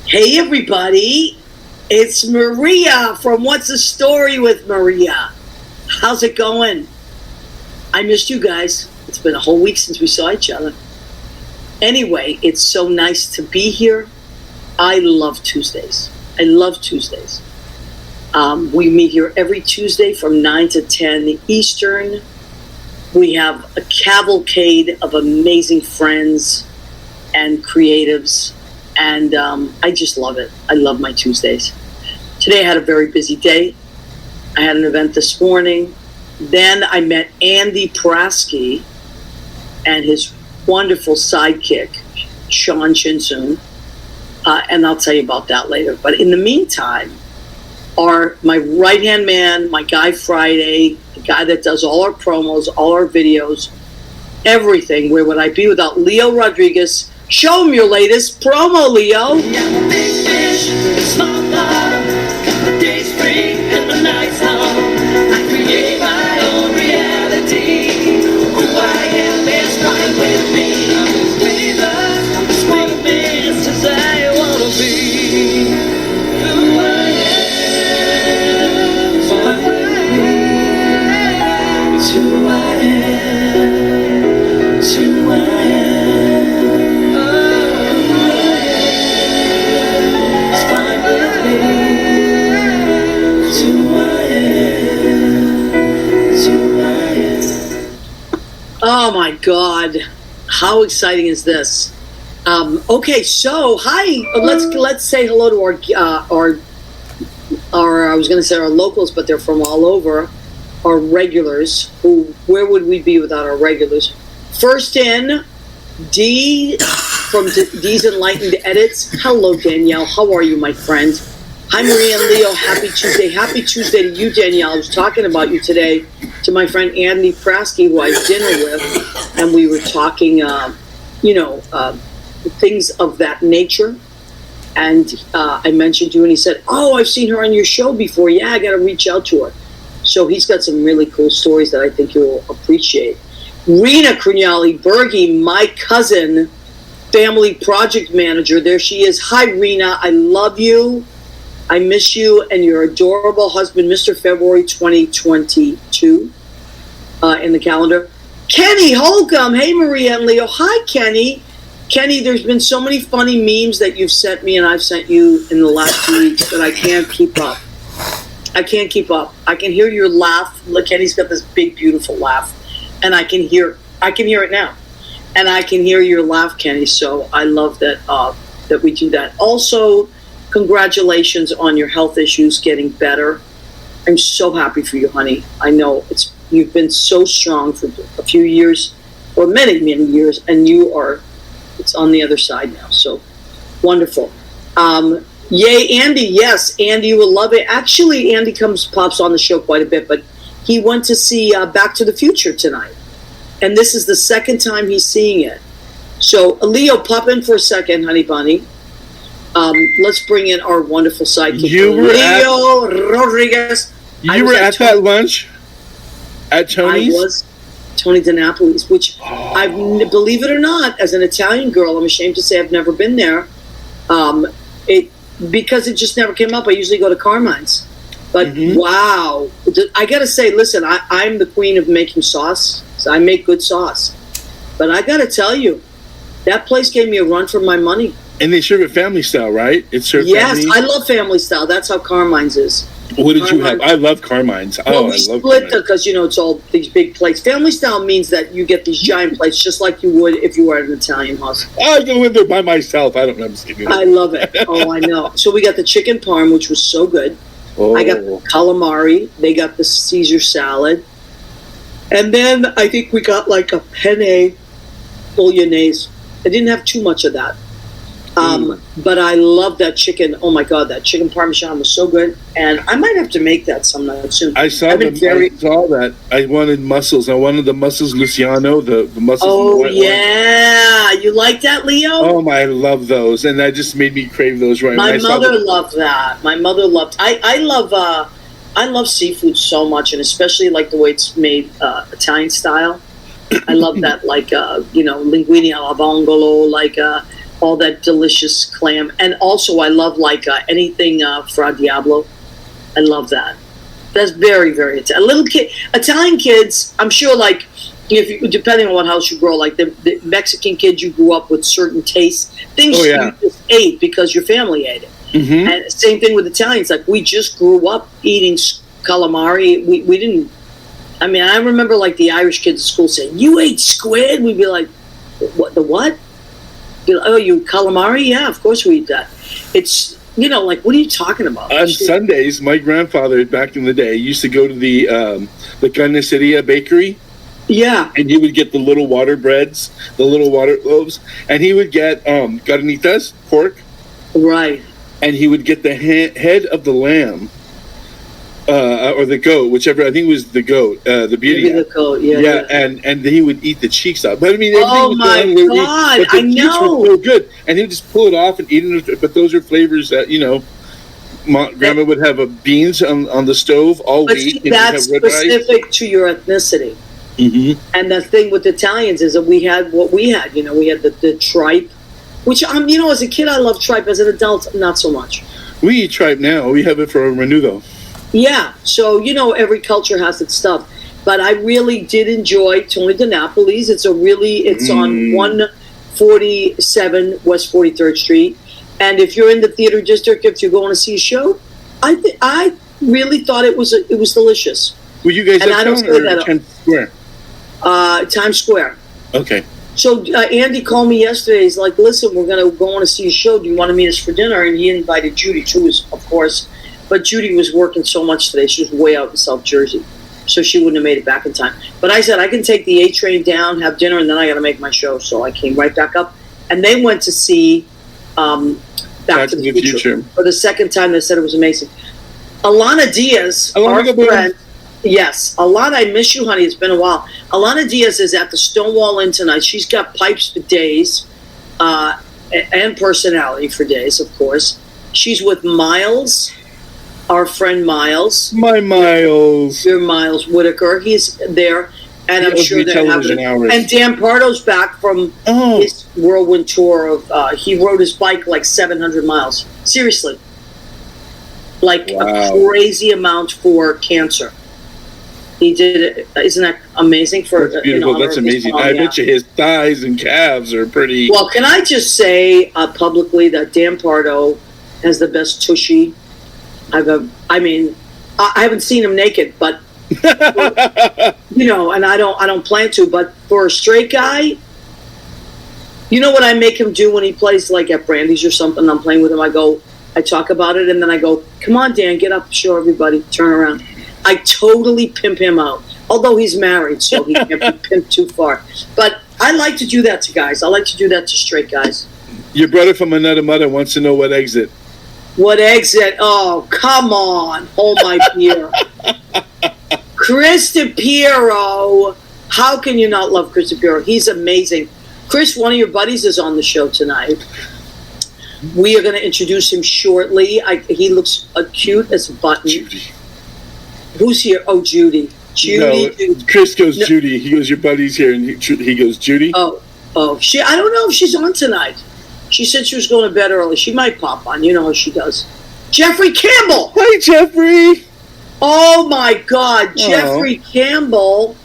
Hey everybody, it's Maria from What's the Story with Maria. How's it going? I missed you guys. It's been a whole week since we saw each other. Anyway, it's so nice to be here. I love Tuesdays. We meet here every Tuesday from 9 to 10 Eastern. We have a cavalcade of amazing friends and creatives. And I just love it. I love my Tuesdays. Today I had a very busy day. I had an event this morning. Then I met Andy Prasky and his wonderful sidekick, Sean Shinsun. And I'll tell you about that later. But in the meantime, my right-hand man, my guy Friday, the guy that does all our promos, all our videos, everything. Where would I be without Leo Rodriguez? Show him your latest promo, Leo. I'm a big fish in a small pond. The day's free and the night's long. I create my own reality. Who I am is fine with me. I'm as famous, I'm as famous as I wanna be. Who I am is fine with me. It's who I am. It's who I am. Oh my God, how exciting is this? Okay, so hi. Let's say hello to our I was going to say our locals, but they're from all over. Our regulars. Where would we be without our regulars? First in, D from D's Enlightened Edits. Hello, Danielle. How are you, my friend? Hi, Maria and Leo. Happy Tuesday. Happy Tuesday to you, Danielle. I was talking about you today to my friend Andy Prasky, who I had dinner with, and we were talking, things of that nature. And I mentioned you, and he said, "Oh, I've seen her on your show before. Yeah, I got to reach out to her." So he's got some really cool stories that I think you'll appreciate. Rena Crugnali Berge, my cousin, family project manager. There she is. Hi, Rena. I love you. I miss you and your adorable husband, Mr. February 2022, in the calendar. Kenny Holcomb. Hey, Maria and Leo. Hi, Kenny. Kenny, there's been so many funny memes that you've sent me and I've sent you in the last 2 weeks that I can't keep up. I can hear your laugh. Look, Kenny's got this big, beautiful laugh. And I can hear it now. And I can hear your laugh, Kenny. So I love that that we do that. Also, congratulations on your health issues getting better. I'm so happy for you, honey. I know you've been so strong for a few years, or many, many years, and it's on the other side now. So wonderful. Yay, Andy. Yes, Andy will love it. Actually, Andy pops on the show quite a bit, but he went to see Back to the Future tonight. And this is the second time he's seeing it. So, Leo, pop in for a second, honey bunny. Let's bring in our wonderful sidekick, Leo Rodriguez. You were at that lunch at Tony's? I was. Tony DiNapoli's, which believe it or not, as an Italian girl, I'm ashamed to say I've never been there. Because it just never came up. I usually go to Carmine's. But wow. I got to say, listen, I'm the queen of making sauce. So I make good sauce. But I got to tell you, that place gave me a run for my money. And they serve it family style, right? It's served Yes, family? I love family style. That's how Carmine's is. What did you have? I love Carmine's. Well, we split because, it's all these big plates. Family style means that you get these giant plates just like you would if you were at an Italian house. I go in there by myself. I don't know. I love it. Oh, I know. So we got the chicken parm, which was so good. Oh. I got the calamari. They got the Caesar salad. And then I think we got like a penne bolognese. I didn't have too much of that. But I love that chicken. Oh my God, that chicken parmesan was so good. And I might have to make that sometime soon. I saw that. I wanted mussels. I wanted the mussels Luciano, the mussels. Oh, yeah. You like that, Leo? Oh, I love those. And that just made me crave those right now. My mother loved that. My mother loved I love seafood so much, and especially like the way it's made Italian style. I love that, like, linguine alla vongolo, like all that delicious clam. And also, I love like anything Fra Diablo. I love that. That's very, very Italian kids. I'm sure, like if you, depending on what house you grow, like the Mexican kids, you grew up with certain tastes, things you just ate because your family ate it. Mm-hmm. And same thing with Italians. Like we just grew up eating calamari. We didn't. I mean, I remember like the Irish kids at school saying, "You ate squid?" We'd be like, "What? The what?" Be like, "Oh, you calamari? Yeah, of course we eat that." It's like, what are you talking about? On Sundays, my grandfather back in the day used to go to the Carniceria bakery. Yeah. And he would get the little water breads, the little water loaves, and he would get carnitas, pork. Right. And he would get the head of the lamb, or the goat, whichever. I think it was the goat, the beauty. Maybe the goat, yeah. And he would eat the cheeks off. But I mean, oh my God, but the cheeks were so good, and he would just pull it off and eat it. But those are flavors that Grandma would have beans on the stove all week. But that's specific to your ethnicity. Mm-hmm. And the thing with Italians is that we had what we had. We had the tripe, which as a kid I loved tripe. As an adult, not so much. We eat tripe now. We have it for a menudo. Yeah. So every culture has its stuff, but I really did enjoy Tony DiNapoli's. It's on 147 West 43rd Street, and if you're in the theater district, if you're going to see a show, I really thought it was delicious. Were you guys uptown or Times Square? Times Square. Okay. So Andy called me yesterday. He's like, "Listen, we're going to go on to see a show. Do you want to meet us for dinner?" And he invited Judy too, of course. But Judy was working so much today. She was way out in South Jersey. So she wouldn't have made it back in time. But I said, I can take the A train down, have dinner, and then I got to make my show. So I came right back up. And they went to see Back to the Future. For the second time. They said it was amazing. Alana Diaz, our friend. Yes. Alana, I miss you, honey. It's been a while. Alana Diaz is at the Stonewall Inn tonight. She's got pipes for days and personality for days, of course. She's with Miles. Our friend Miles. My Miles. Your Miles Whitaker. He's there. And I'm sure they're having... hours. And Dan Pardo's back from his whirlwind tour of... he rode his bike like 700 miles. Seriously. Like a crazy amount for cancer. He did it. Isn't that amazing? That's beautiful. That's amazing. I bet you his thighs and calves are pretty... Well, can I just say publicly that Dan Pardo has the best tushy I haven't seen him naked, but and I don't plan to. But for a straight guy, what I make him do when he plays like at Brandy's or something? I'm playing with him. I talk about it, and then I go, "Come on, Dan, get up, show everybody, turn around." I totally pimp him out. Although he's married, so he can't be pimped too far. But I like to do that to guys. I like to do that to straight guys. Your brother from another mother wants to know what exit. What exit? Oh, come on. Oh, my dear. Chris DiPiero. How can you not love Chris DiPiero? He's amazing. Chris, one of your buddies, is on the show tonight. We are going to introduce him shortly. He looks cute as a button. Judy. Who's here? Oh, Judy. Judy. No, Chris goes, Judy. He goes, your buddy's here. And he goes, Judy? Oh. I don't know if she's on tonight. She said she was going to bed early. She might pop on. You know how she does. Jeffrey Campbell. Hi, Jeffrey. Oh, my God. Jeffrey Campbell.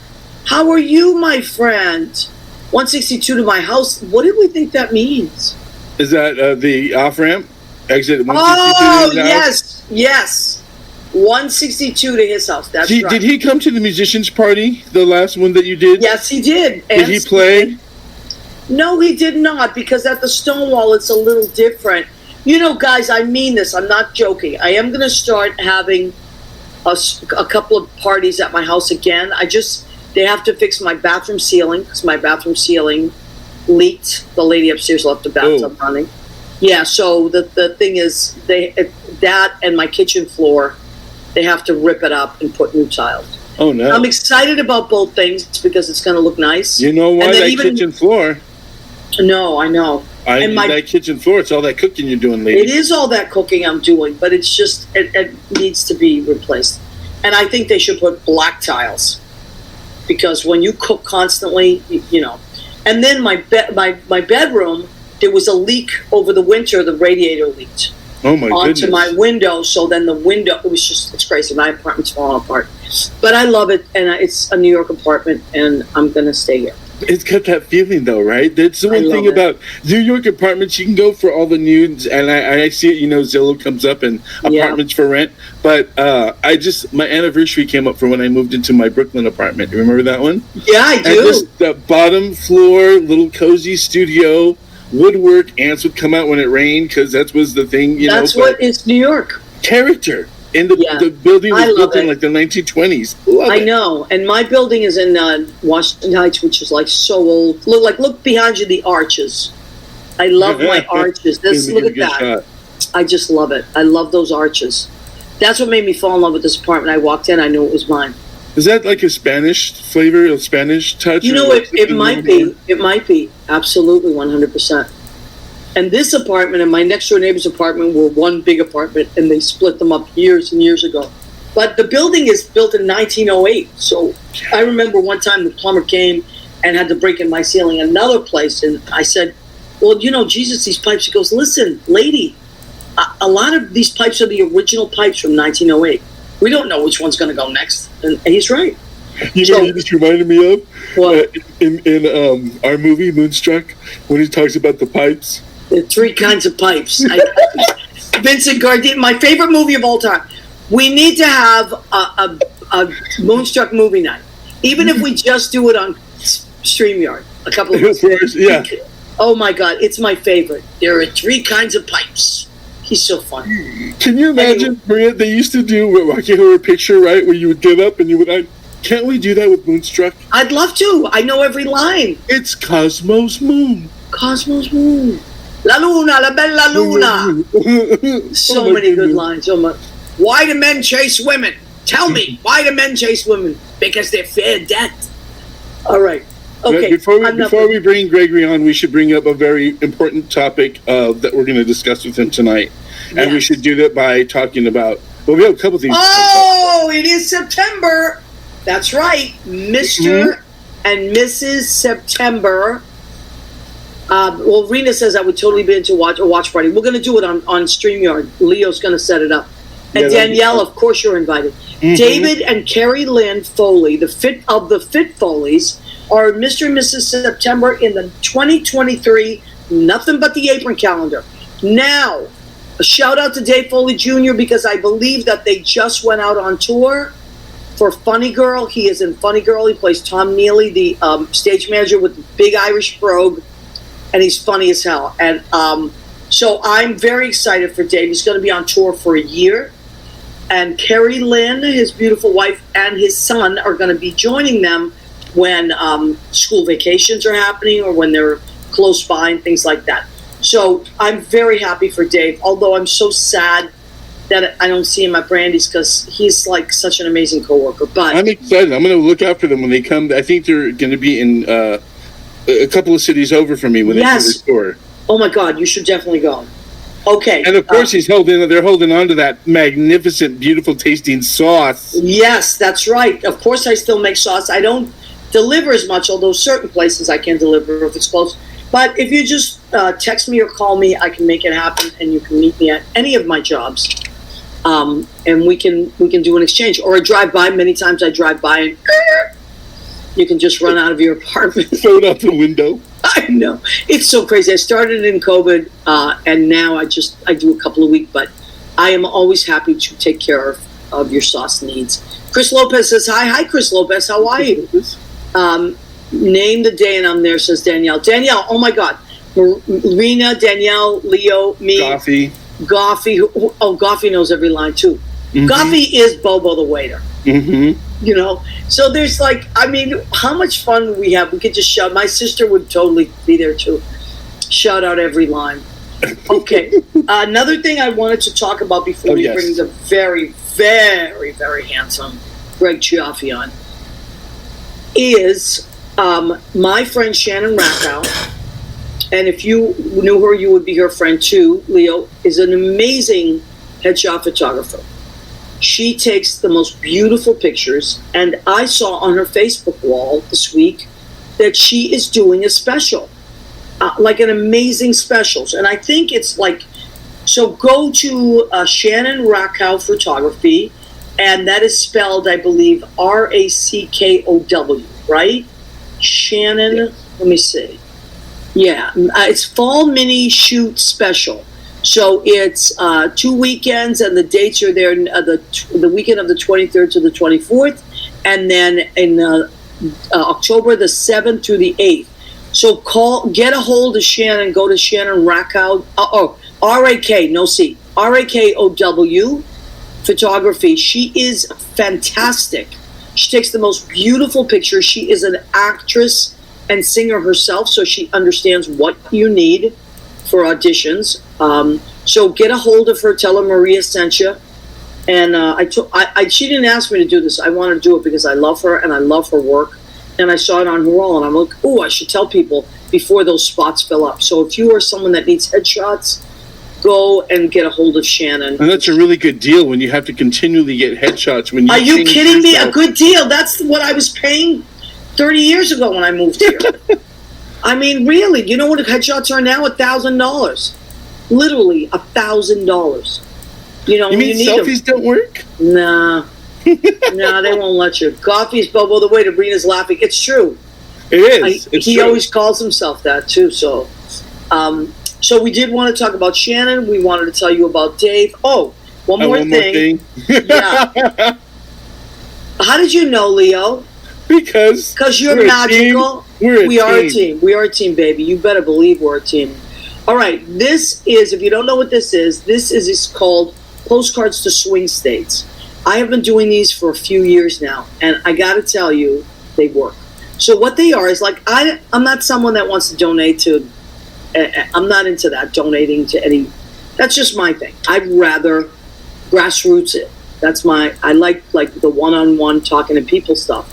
How are you, my friend? 162 to my house. What did we think that means? Is that the off-ramp? Exit 162 to his house? Yes. 162 to his house. That's right. Did he come to the musicians' party, the last one that you did? Yes, he did. Did he play? No, he did not, because at the Stonewall, it's a little different. Guys, I mean this. I'm not joking. I am going to start having a couple of parties at my house again. They have to fix my bathroom ceiling, because my bathroom ceiling leaked. The lady upstairs left the bathtub running. Yeah, so the thing is, that and my kitchen floor, they have to rip it up and put new tiles. Oh, no. I'm excited about both things because it's going to look nice. You know why that kitchen floor? No, I know. That kitchen floor, it's all that cooking you're doing, lady. It is all that cooking I'm doing, but it's just, it needs to be replaced. And I think they should put black tiles. Because when you cook constantly, And then my bedroom, there was a leak over the winter. The radiator leaked Oh my onto goodness. my window. So then the window, it's crazy. My apartment's falling apart. But I love it, and it's a New York apartment, and I'm going to stay here. It's got that feeling, though, right? That's the I one thing love it. about New York apartments. You can go for all the nudes, and I see it. Zillow comes up and Yeah. apartments for rent. But my anniversary came up for when I moved into my Brooklyn apartment. You remember that one? Yeah, I And do. just the bottom floor, little cozy studio, woodwork. Ants would come out when it rained because that was the thing. That's but what is New York. character. And Yeah. the building I was built love in it. like the 1920s. Love I it. know, and my building is in Washington Heights, which is like so old. Look behind you, the arches. I love my arches. Look at Good that. shot. I just love it. I love those arches. That's what made me fall in love with this apartment. I walked in, I knew it was mine. Is that like a Spanish flavor, a Spanish touch? You or know, what's it the might name? be. It might be. Absolutely, 100%. And this apartment and my next door neighbor's apartment were one big apartment, and they split them up years and years ago. But the building is built in 1908. So I remember one time the plumber came and had to break in my ceiling another place. And I said, well, Jesus, these pipes. He goes, listen, lady, a lot of these pipes are the original pipes from 1908. We don't know which one's going to go next. And he's right. You So- know what you just reminded me of? What? In our movie, Moonstruck, when he talks about the pipes. There are three kinds of pipes. Vincent Gardini, my favorite movie of all time. We need to have a Moonstruck movie night, even if we just do it on StreamYard. A couple of Of course, yeah. Oh my God, it's my favorite. There are three kinds of pipes. He's so funny. Can you imagine, Maria, they used to do Rocky Horror Picture, right, where you would get up and you would... Can't we do that with Moonstruck? I'd love to. I know every line. It's Cosmos Moon. Cosmos Moon. La Luna, la bella Luna. So Oh my many good goodness. lines. So much. Why do men chase women? Tell me, why do men chase women? Because they're fair debt. All right. Okay. Before we bring Gregory on, we should bring up a very important topic that we're going to discuss with him tonight. And we Yes. should do that by talking about... Well, we have a couple things. Oh, it is September. That's right. Mr. and Mrs. September. Well, Rena says I would totally be into a watch party. We're going to do it on StreamYard. Leo's going to set it up. And Yeah, that'd be Danielle, of course, you're invited. David and Carrie Lynn Foley, the Fit Foleys, are Mr. and Mrs. September in the 2023 Nothing But the Apron calendar. Now, a shout out to Dave Foley Jr. because I believe that they just went out on tour for Funny Girl. He is in Funny Girl. He plays Tom Neely, the stage manager with the big Irish brogue, and he's funny as hell. And so I'm very excited for Dave. He's going to be on tour for a year. And Carrie Lynn, his beautiful wife, and his son are going to be joining them when school vacations are happening or when they're close by and things like that. So I'm very happy for Dave, although I'm so sad that I don't see him at Brandy's because he's like such an amazing coworker. But I'm excited. I'm going to look after them when they come. I think they're going to be in a couple of cities over from me when they come to the store. Oh my God, you should definitely go. Okay. And of course, they're holding on to that magnificent, beautiful tasting sauce. Yes, that's right. Of course, I still make sauce. I don't deliver as much, although certain places I can deliver if it's close. But if you just text me or call me, I can make it happen, and you can meet me at any of my jobs, and we can do an exchange or a drive by. Many times I drive by and you can just run out of your apartment. Throw it out the window. I know. It's so crazy. I started in COVID, and now I do a couple a week, but I am always happy to take care of your sauce needs. Chris Lopez says, hi. Hi, Chris Lopez. How are you? Name the day and I'm there, says Danielle. Danielle, oh my God. Rena, Danielle, Leo, me. Coffee. Goffy. Goffy knows every line, too. Mhm. Goffy is Bobo the waiter. Mm-hmm. You know, so there's how much fun would we have? We could just shout. My sister would totally be there too. Shout out every line. Okay. Another thing I wanted to talk about before we bring the very, very, very handsome Greg Cioffi on is my friend Shannon Rackow. And if you knew her, you would be her friend too. Leo is an amazing headshot photographer. She takes the most beautiful pictures, and I saw on her Facebook wall this week that she is doing a special. like an amazing specials. And I think it's like, so go to Shannon Rackow Photography, and that is spelled, I believe, Rackow, right? Shannon, let me see. Yeah, it's Fall Mini Shoot Special. So it's 2 weekends, and the dates are there, the weekend of the 23rd to the 24th, and then in October the 7th through the 8th. So get a hold of Shannon, go to Shannon Rackow, R-A-K, no C, R-A-K-O-W Photography. She is fantastic. She takes the most beautiful pictures. She is an actress and singer herself, so she understands what you need for auditions. So get a hold of her, tell her Maria sent you. And she didn't ask me to do this. I wanted to do it because I love her and I love her work. And I saw it on her wall, and I'm like, oh, I should tell people before those spots fill up. So if you are someone that needs headshots, go and get a hold of Shannon. And that's a really good deal when you have to continually get headshots. When you are you kidding me? A good deal. That's what I was paying 30 years ago when I moved here. I mean, really, you know what headshots are now? $1,000. Literally $1,000. You know, you mean you selfies don't work? Nah. No, they won't let you. Coffee's bubble the way to Brina's laughing. It's true. It is. He always calls himself that too. So, so we did want to talk about Shannon. We wanted to tell you about Dave. Oh, one more thing. Yeah. How did you know, Leo? Because you're magical. We are a team. We are a team, baby. You better believe we're a team. All right. This is, if you don't know what this is called Postcards to Swing States. I have been doing these for a few years now, and I got to tell you, they work. So what they are is like, I'm not someone that wants to donate to, I'm not into that, donating to any, that's just my thing. I'd rather grassroots it. That's I like the one-on-one talking to people stuff.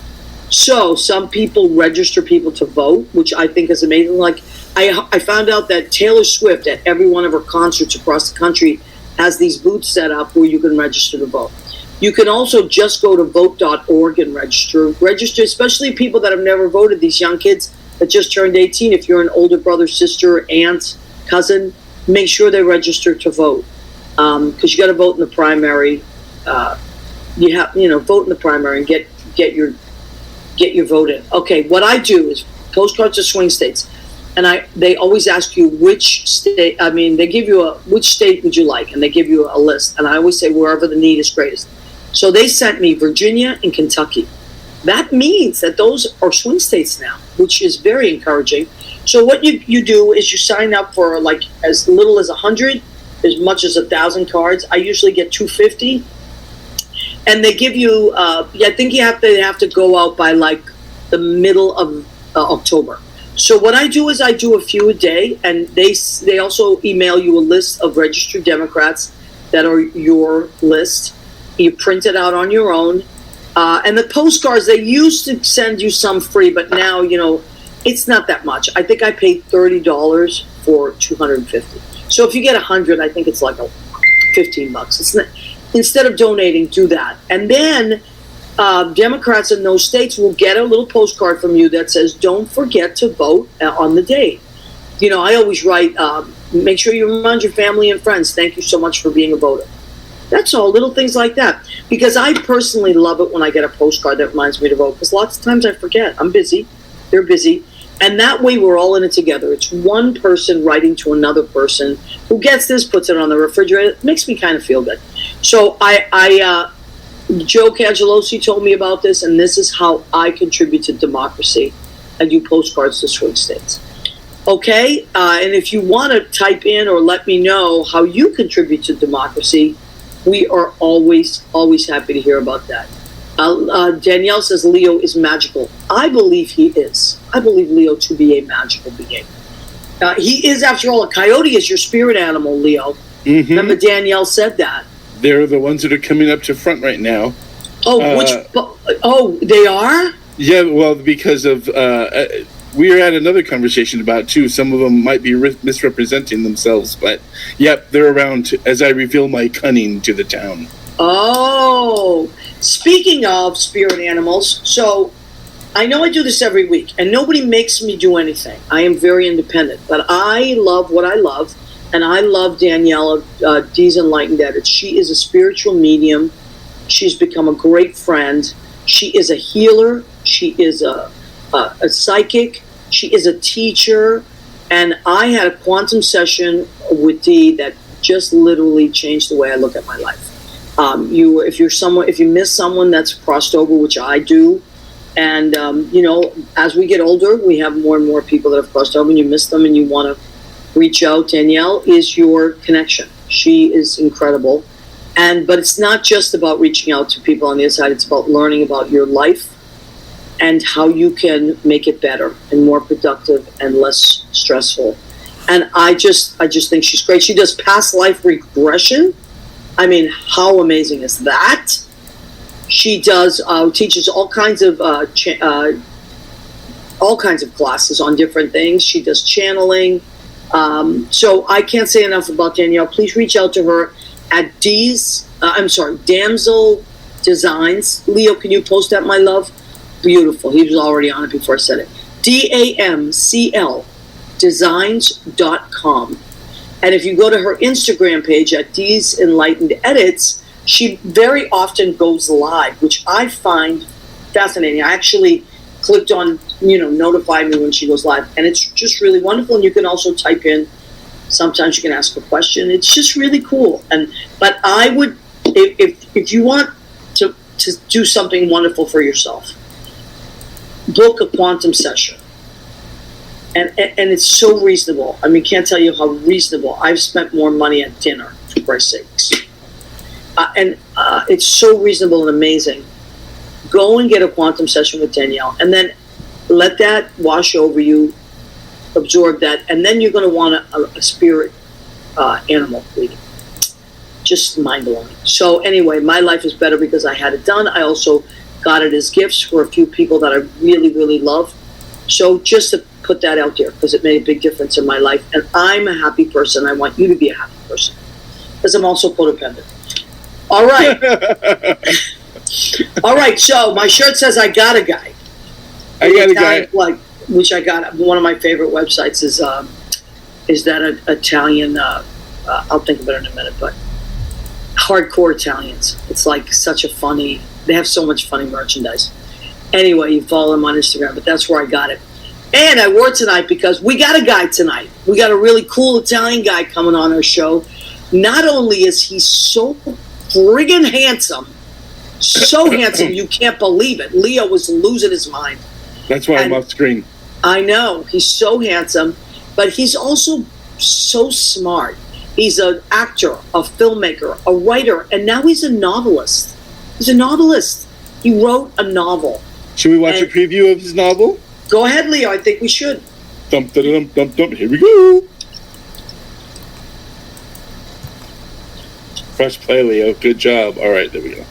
So some people register people to vote, which I think is amazing. Like I found out that Taylor Swift at every one of her concerts across the country has these booths set up where you can register to vote. You can also just go to vote.org and register, especially people that have never voted, these young kids that just turned 18. If you're an older brother, sister, aunt, cousin, make sure they register to vote. Because you got to vote in the primary. You have, vote in the primary and get your vote in. Okay, what I do is postcards to swing states. And they always ask you which state, they give you which state would you like? And they give you a list. And I always say wherever the need is greatest. So they sent me Virginia and Kentucky. That means that those are swing states now, which is very encouraging. So what you do is you sign up for like as little as 100, as much as 1,000 cards. I usually get 250. And they give you, I think you have to go out by like the middle of October. So what I do is I do a few a day, and they also email you a list of registered Democrats that are your list. You print it out on your own. And the postcards, they used to send you some free, but now, it's not that much. I think I paid $30 for 250. So if you get 100, I think it's like $15. It's not, instead of donating, do that. And then Democrats in those states will get a little postcard from you that says, don't forget to vote on the day. I always write, make sure you remind your family and friends, thank you so much for being a voter. That's all, little things like that. Because I personally love it when I get a postcard that reminds me to vote, because lots of times I forget. I'm busy. They're busy. And that way we're all in it together. It's one person writing to another person who gets this, puts it on the refrigerator. It makes me kind of feel good. So Joe Cangelosi told me about this, and this is how I contribute to democracy. I do postcards to swing states. Okay? And if you want to type in or let me know how you contribute to democracy, we are always, always happy to hear about that. Danielle says Leo is magical. I believe he is. I believe Leo to be a magical being. He is, after all, a coyote is your spirit animal, Leo. Mm-hmm. Remember Danielle said that. They're the ones that are coming up to front right now. Oh, they are? Yeah, well, because of... we were at another conversation about, too. Some of them might be misrepresenting themselves, but, yep, they're around as I reveal my cunning to the town. Oh, speaking of spirit animals, so I know I do this every week, and nobody makes me do anything. I am very independent, but I love what I love, and I love Danielle of D's Enlightened Edits. She is a spiritual medium. She's become a great friend. She is a healer. She is a psychic. She is a teacher. And I had a quantum session with Dee that just literally changed the way I look at my life. If you miss someone that's crossed over, which I do, and as we get older, we have more and more people that have crossed over, and you miss them, and you want to reach out. Danielle is your connection. She is incredible, but it's not just about reaching out to people on the inside. It's about learning about your life and how you can make it better and more productive and less stressful. And I just think she's great. She does past life regression. I mean, how amazing is that? She does teaches all kinds of classes on different things. She does channeling. So I can't say enough about Danielle. Please reach out to her at Damsel Designs. Leo, can you post that, my love? Beautiful. He was already on it before I said it. DAMCL Designs.com. And if you go to her Instagram page at D's Enlightened Edits, she very often goes live, which I find fascinating. I actually clicked on, notify me when she goes live. And it's just really wonderful. And you can also type in, sometimes you can ask a question. It's just really cool. But I would, if you want to do something wonderful for yourself, book a quantum session. And it's so reasonable. I mean, can't tell you how reasonable. I've spent more money at dinner, for Christ's sakes. It's so reasonable and amazing. Go and get a quantum session with Danielle, and then let that wash over you, absorb that, and then you're going to want a spirit animal reading. Just mind-blowing. So anyway, my life is better because I had it done. I also got it as gifts for a few people that I really, really love. So just to put that out there, because it made a big difference in my life. And I'm a happy person. I want you to be a happy person, because I'm also codependent. All right. All right. So my shirt says I got a guy. I got a guy. Which I got. One of my favorite websites is that Italian, I'll think about it in a minute, but hardcore Italians. It's like such a funny, they have so much funny merchandise. Anyway, you follow them on Instagram, but that's where I got it. And I wore it tonight because we got a guy tonight. We got a really cool Italian guy coming on our show. Not only is he so friggin' handsome, so handsome, you can't believe it. Leo was losing his mind. That's why I'm off screen. I know. He's so handsome, but he's also so smart. He's an actor, a filmmaker, a writer, and now he's a novelist. He's a novelist. He wrote a novel. Should we watch a preview of his novel? Go ahead, Leo. I think we should. Dum, da, dum, dum, dum. Here we go. Press play, Leo. Good job. All right, there we go.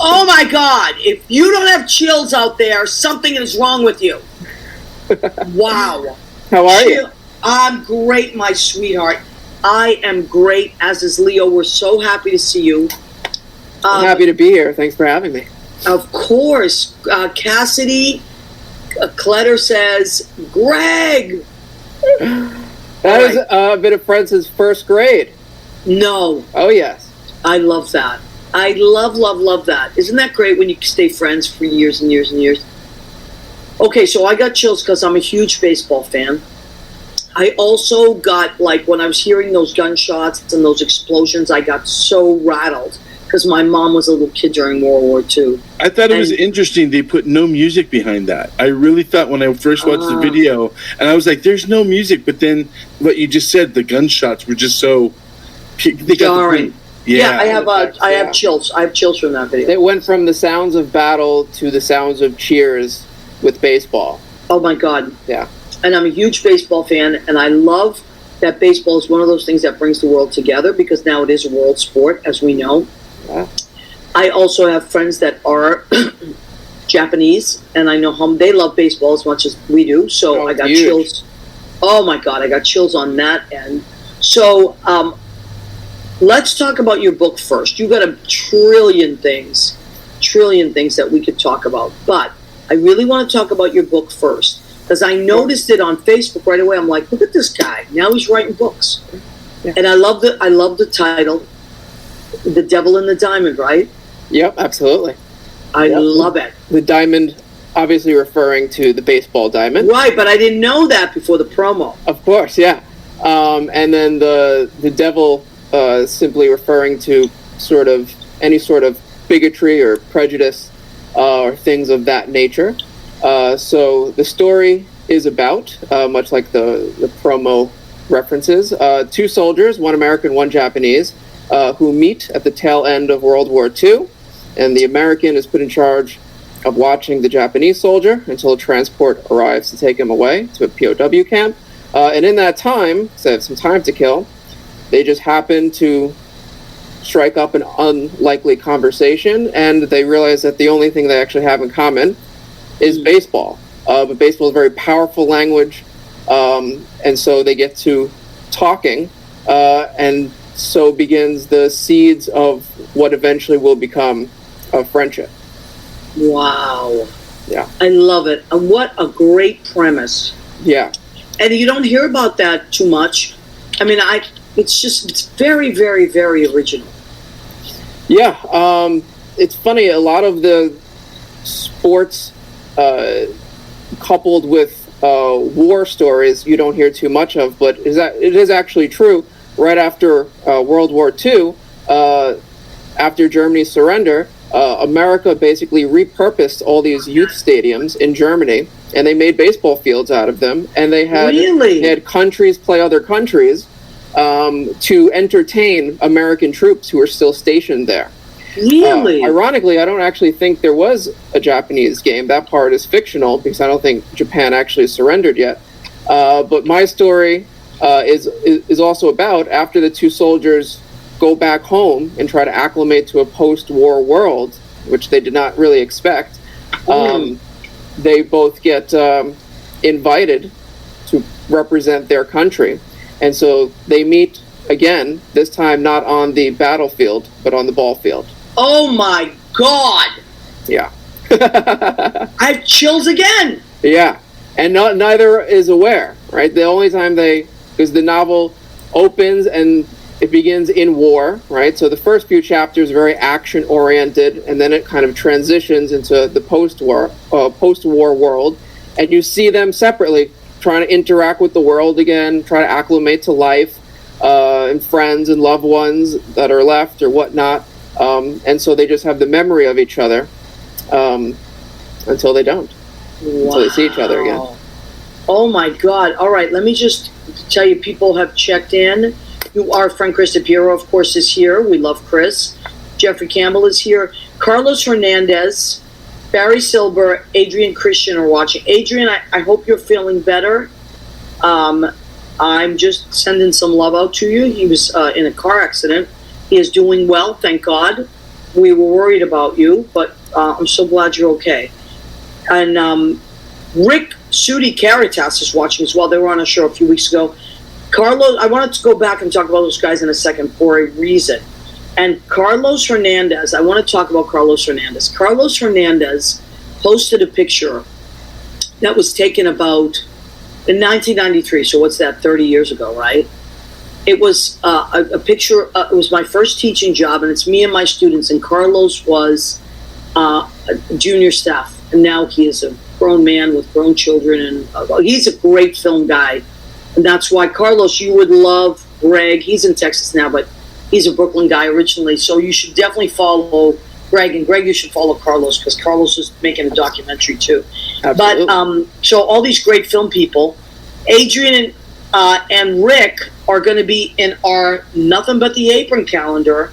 Oh my God, if you don't have chills out there, something is wrong with you. Wow. How are you? I'm great, my sweetheart. I am great, as is Leo. We're so happy to see you. I'm happy to be here. Thanks for having me. Of course. Cassidy Kletter says, Greg. That has been a friend since first grade. No. Oh, yes. I love that. I love, love, love that. Isn't that great when you stay friends for years and years and years? Okay, so I got chills because I'm a huge baseball fan. I also got, like, when I was hearing those gunshots and those explosions, I got so rattled because my mom was a little kid during World War II. I thought it was interesting they put no music behind that. I really thought when I first watched the video, and I was like, there's no music, but then what you just said, the gunshots were just so... jarring. Yeah, I have chills. I have chills from that video. It went from the sounds of battle to the sounds of cheers with baseball. Oh my God. Yeah. And I'm a huge baseball fan, and I love that baseball is one of those things that brings the world together, because now it is a world sport, as we know. Yeah. I also have friends that are Japanese, and I know how they love baseball as much as we do, so I got chills. Oh my God, I got chills on that end. So let's talk about your book first. You got a trillion things that we could talk about, but I really want to talk about your book first, because I noticed it on Facebook right away. I'm like, look at this guy. Now he's writing books. Yeah. And I love the title, The Devil in the Diamond, right? Yep, absolutely. I love it. The diamond, obviously referring to the baseball diamond. Right, but I didn't know that before the promo. Of course, yeah. And then the devil simply referring to any sort of bigotry or prejudice or things of that nature. So the story is about, much like the promo references, two soldiers, one American, one Japanese, who meet at the tail end of World War II, and the American is put in charge of watching the Japanese soldier until a transport arrives to take him away to a POW camp. And in that time, so they have some time to kill, they just happen to strike up an unlikely conversation, and they realize that the only thing they actually have in common is baseball. But baseball is a very powerful language, and so they get to talking, and so begins the seeds of what eventually will become a friendship. Wow. Yeah. I love it. And what a great premise. Yeah. And you don't hear about that too much. I mean, it's very, very, very original. Yeah. It's funny, a lot of the sports coupled with war stories you don't hear too much of, but it is actually true. Right after World War II, after Germany's surrender, America basically repurposed all these youth stadiums in Germany, and they made baseball fields out of them, and they had countries play other countries to entertain American troops who were still stationed there. Really? Ironically, I don't actually think there was a Japanese game. That part is fictional, because I don't think Japan actually surrendered yet. But my story is also about, after the two soldiers go back home and try to acclimate to a post-war world, which they did not really expect, they both get invited to represent their country. And so they meet again, this time not on the battlefield, but on the ball field. Oh my God! Yeah. I have chills again! Yeah. And neither is aware, right? The only time because the novel opens and it begins in war, right? So the first few chapters are very action-oriented, and then it kind of transitions into the post-war world, and you see them separately trying to interact with the world again, try to acclimate to life, and friends and loved ones that are left or whatnot, and so they just have the memory of each other until they don't. Wow. Until they see each other again. Oh my God. All right, let me just tell you, people have checked in. Our friend Chris DePiero, of course, is here. We love Chris. Jeffrey Campbell is here. Carlos Hernandez, Barry Silber, Adrian Christian are watching. Adrian, I hope you're feeling better. I'm just sending some love out to you. He was in a car accident. He is doing well, thank God. We were worried about you, but I'm so glad you're okay. And Rick Sudi Caritas is watching as well. They were on a show a few weeks ago. Carlos, I wanted to go back and talk about those guys in a second for a reason. And Carlos Hernandez, I want to talk about Carlos Hernandez. Carlos Hernandez posted a picture that was taken about in 1993. So what's that, 30 years ago, right? It was a picture, it was my first teaching job, and it's me and my students, and Carlos was a junior staff, and now he is a grown man with grown children, and he's a great film guy. And that's why, Carlos, you would love Greg. He's in Texas now, but He's a Brooklyn guy originally, so you should definitely follow Greg, and Greg, you should follow Carlos, because Carlos is making a documentary too. Absolutely. But so all these great film people, Adrian and Rick are going to be in our Nothing But the Apron calendar,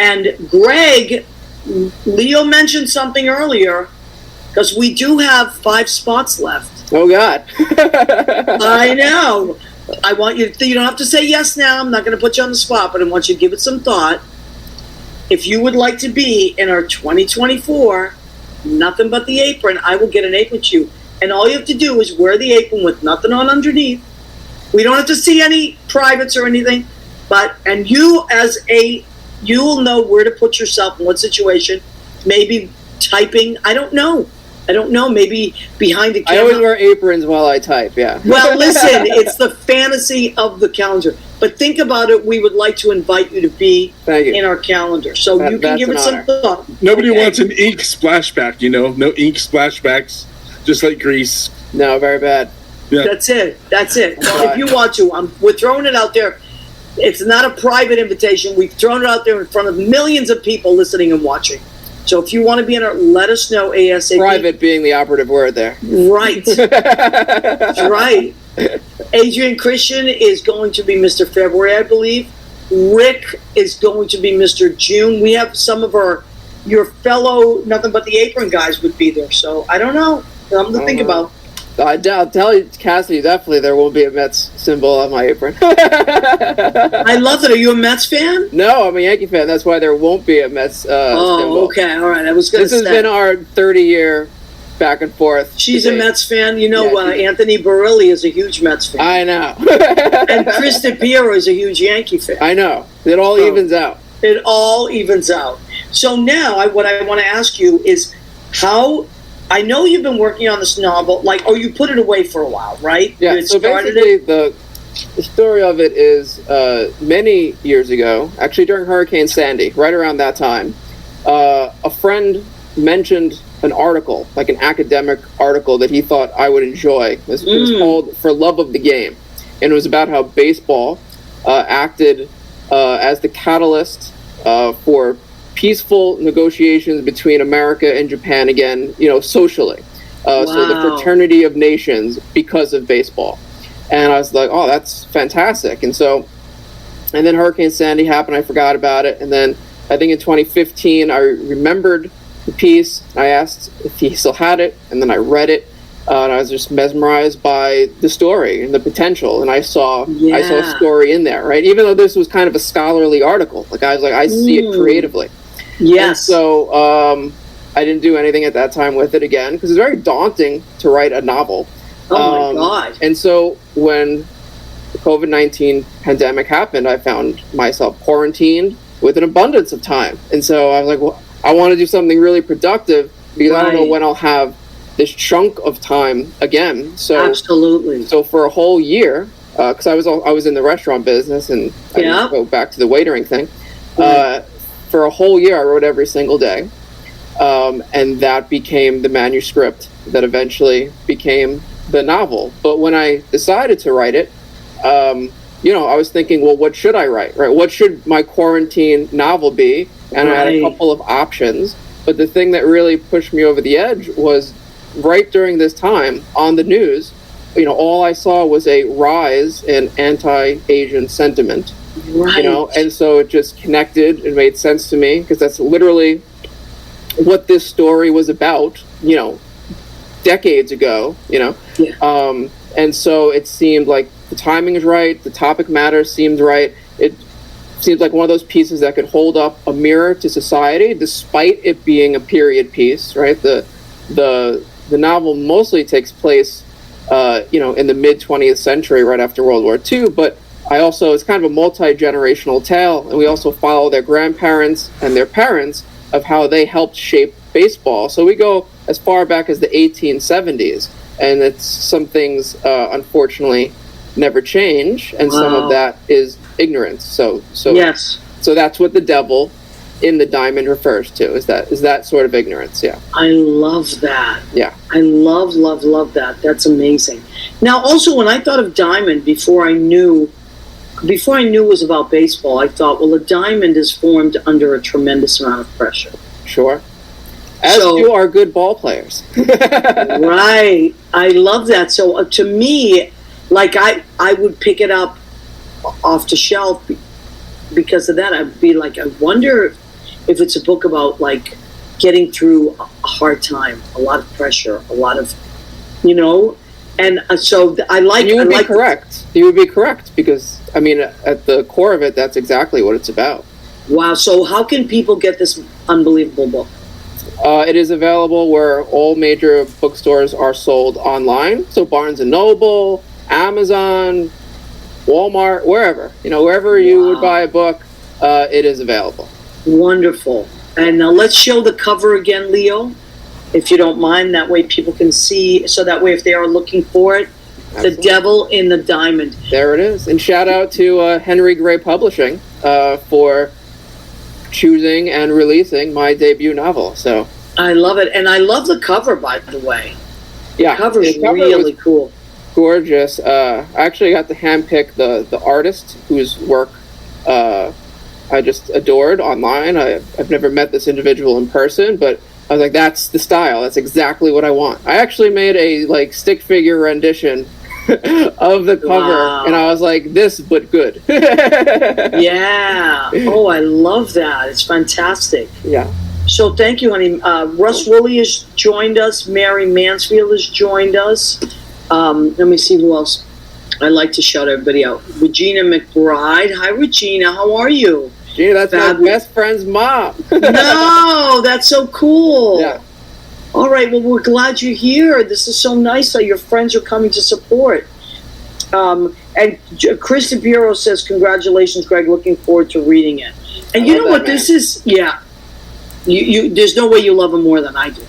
and Greg, Leo mentioned something earlier, because we do have 5 spots left. Oh God. I know. I want you to, you don't have to say yes now. I'm not going to put you on the spot, but I want you to give it some thought. If you would like to be in our 2024 Nothing But the Apron, I will get an apron to you. And all you have to do is wear the apron with nothing on underneath. We don't have to see any privates or anything. And you you'll know where to put yourself in what situation. Maybe typing. I don't know. Maybe behind the camera. I always wear aprons while I type, yeah. Well, listen, it's the fantasy of the calendar. But think about it. We would like to invite you to be in our calendar. So you can give it some thought. Nobody wants an ink splashback, No ink splashbacks, just like Grease. No, very bad. Yeah. That's it. Well, if you want to, we're throwing it out there. It's not a private invitation. We've thrown it out there in front of millions of people listening and watching. So if you want to be in our, let us know ASAP. Private being the operative word there. Right. Right. Adrian Christian is going to be Mr. February, I believe. Rick is going to be Mr. June. We have some of your fellow Nothing But the Apron guys would be there. So I don't know. Something to think about. I'll tell you, Cassidy, definitely there will be a Mets symbol on my apron. I love it. Are you a Mets fan? No, I'm a Yankee fan. That's why there won't be a Mets symbol. Okay. All right. I was going to say. This has been our 30-year back and forth. She's a Mets fan. Anthony Barilli is a huge Mets fan. I know. And Chris DePiero is a huge Yankee fan. I know. It all evens out. It all evens out. So now what I want to ask you is how... I know you've been working on this novel, you put it away for a while, right? Yeah, so basically the story of it is many years ago, actually during Hurricane Sandy, right around that time, a friend mentioned an article, like an academic article that he thought I would enjoy. It was called For Love of the Game, and it was about how baseball acted as the catalyst for peaceful negotiations between America and Japan again, socially. So the fraternity of nations because of baseball. And I was like, oh, that's fantastic. And then Hurricane Sandy happened. I forgot about it. And then I think in 2015, I remembered the piece. I asked if he still had it. And then I read it. And I was just mesmerized by the story and the potential. And I saw a story in there, right? Even though this was kind of a scholarly article. I was like, I see it creatively. Yes. And so I didn't do anything at that time with it again because it's very daunting to write a novel. Oh, my God. And so when the COVID-19 pandemic happened, I found myself quarantined with an abundance of time. And so I was like, well, I want to do something really productive because I don't know when I'll have this chunk of time again. So absolutely. So for a whole year, because I was in the restaurant business and I didn't go back to the waitering thing. For a whole year, I wrote every single day. And that became the manuscript that eventually became the novel. But when I decided to write it, I was thinking, well, what should I write, right? What should my quarantine novel be? And I had a couple of options. But the thing that really pushed me over the edge was right during this time on the news, all I saw was a rise in anti-Asian sentiment. Right. And so it just connected and made sense to me because that's literally what this story was about, decades ago, and so it seemed like the timing is right, the topic matter seemed right. It seems like one of those pieces that could hold up a mirror to society despite it being a period piece, right? The novel mostly takes place, in the mid-20th century, right after World War II, but it's kind of a multi-generational tale, and we also follow their grandparents and their parents of how they helped shape baseball. So we go as far back as the 1870s, and it's some things, unfortunately, never change, and some of that is ignorance. So yes. So that's what the devil in the diamond refers to, is that sort of ignorance, yeah. I love that. Yeah. I love that. That's amazing. Now, also, when I thought of diamond, before I knew before I knew it was about baseball, I thought, well, a diamond is formed under a tremendous amount of pressure. Sure. As do our good ball players. Right. I love that. So to me, like I would pick it up off the shelf because of that. I'd be like, I wonder if it's a book about like getting through a hard time, a lot of pressure, a lot of, and so I like. You would be correct. You would be correct because I mean, at the core of it, that's exactly what it's about. Wow. So how can people get this unbelievable book? It is available where all major bookstores are sold online. So Barnes & Noble, Amazon, Walmart, wherever you would buy a book, it is available. Wonderful. And now let's show the cover again, Leo, if you don't mind. That way people can see. So that way if they are looking for it, Absolutely. The Devil in the Diamond. There it is. And shout out to Henry Gray Publishing for choosing and releasing my debut novel. So I love it, and I love the cover, by the way. Yeah, the cover is really cool, gorgeous. I actually got to handpick the artist whose work I just adored online. I've never met this individual in person, but I was like, that's the style. That's exactly what I want. I actually made a stick figure rendition of the cover, and I was like, this but good. Yeah. Oh, I love that. It's fantastic. Yeah. So thank you, honey. Russ Woolley has joined us. Mary Mansfield has joined us. Let me see who else. I'd like to shout everybody out. Regina McBride. Hi, Regina. How are you? Gee, that's my best friend's mom. No, that's so cool. Yeah. All right, well, we're glad you're here. This is so nice that your friends are coming to support. And Chris DeBuro says, congratulations, Greg. Looking forward to reading it. And you know what this is? Yeah. You there's no way you love him more than I do.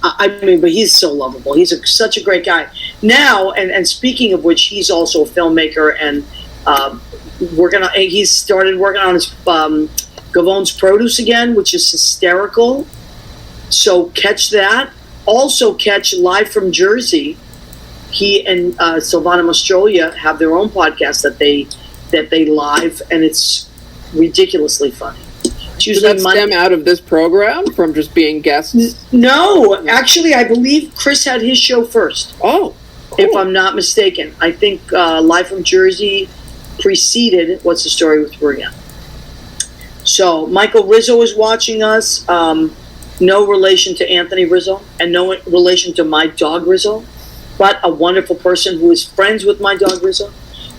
I mean, but he's so lovable. He's such a great guy. Now, and speaking of which, he's also a filmmaker, and he's started working on his Gavon's Produce again, which is hysterical. So catch that. Also catch Live from Jersey. He and Silvana Mastrolia have their own podcast that they live, and it's ridiculously funny. Does that stem out of this program from just being guests? No, actually, I believe Chris had his show first. Oh, cool. If I'm not mistaken. I think Live from Jersey preceded What's the Story with Maria. So Michael Rizzo is watching us. No relation to Anthony Rizzo, and no relation to my dog Rizzo, but a wonderful person who is friends with my dog Rizzo.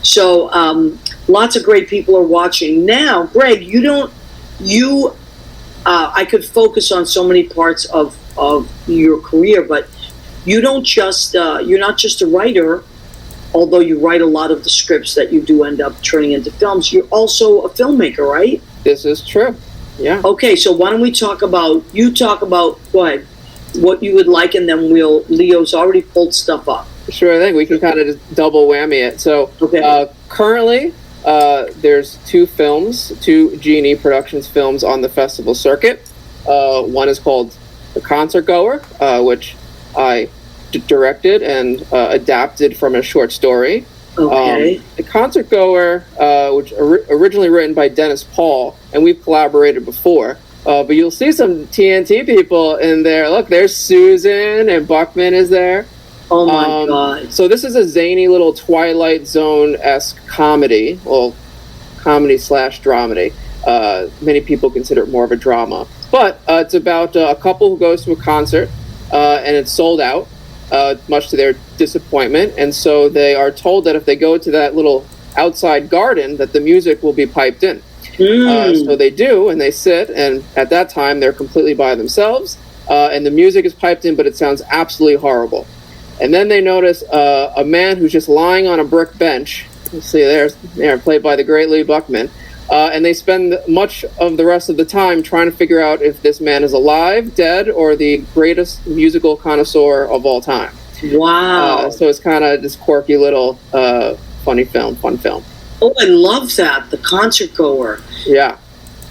So lots of great people are watching. Now, Greg, I could focus on so many parts of your career, but you don't just you're not just a writer, although you write a lot of the scripts that you do end up turning into films. You're also a filmmaker, right? This is true. Yeah. Okay, so why don't we talk about go ahead, what you would like, and then Leo's already pulled stuff up. Sure thing. We can kind of just double whammy it. So currently there's two Genie Productions films on the festival circuit. One is called The Concert Goer, which I directed and adapted from a short story. Okay. The Concert Goer, which originally written by Dennis Paul, and we've collaborated before. But you'll see some TNT people in there. Look, there's Susan, and Buckman is there. Oh my God. So this is a zany little Twilight Zone-esque comedy. Well, comedy/dramedy. Many people consider it more of a drama. But it's about a couple who goes to a concert, and it's sold out, much to their disappointment. And so they are told that if they go to that little outside garden, that the music will be piped in. So they do, and they sit, and at that time, they're completely by themselves, and the music is piped in, but it sounds absolutely horrible. And then they notice a man who's just lying on a brick bench. You see there, played by the great Lee Buckman. And they spend much of the rest of the time trying to figure out if this man is alive, dead, or the greatest musical connoisseur of all time. Wow. So it's kind of this quirky little fun film. Oh, I love that. The Concert Goer. Yeah.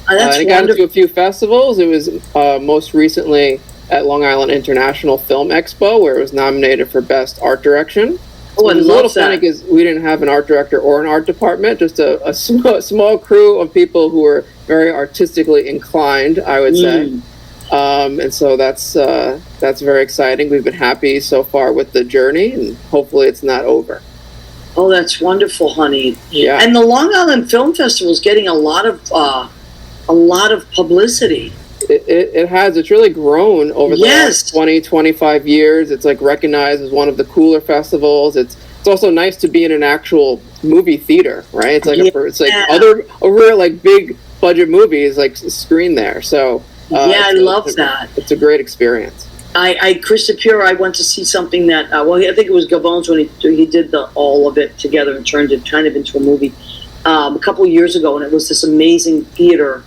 That's and it got into a few festivals. It was most recently at Long Island International Film Expo, where it was nominated for Best Art Direction. Oh, I It was a little love funny that. because we didn't have an art director or an art department, just a small crew of people who were very artistically inclined, I would say. And so that's very exciting. We've been happy so far with the journey, and hopefully it's not over. Oh, that's wonderful, honey. Yeah. And the Long Island Film Festival is getting a lot of publicity. It has. It's really grown over the last 20, 25 years. It's like recognized as one of the cooler festivals. It's also nice to be in an actual movie theater, right? It's like it's like other like big budget movies like screen there. So I love that. It's a great experience. Chris Sapir, I went to see something that, I think it was Gavon's when he did all of it together and turned it kind of into a movie a couple of years ago, and it was this amazing theater,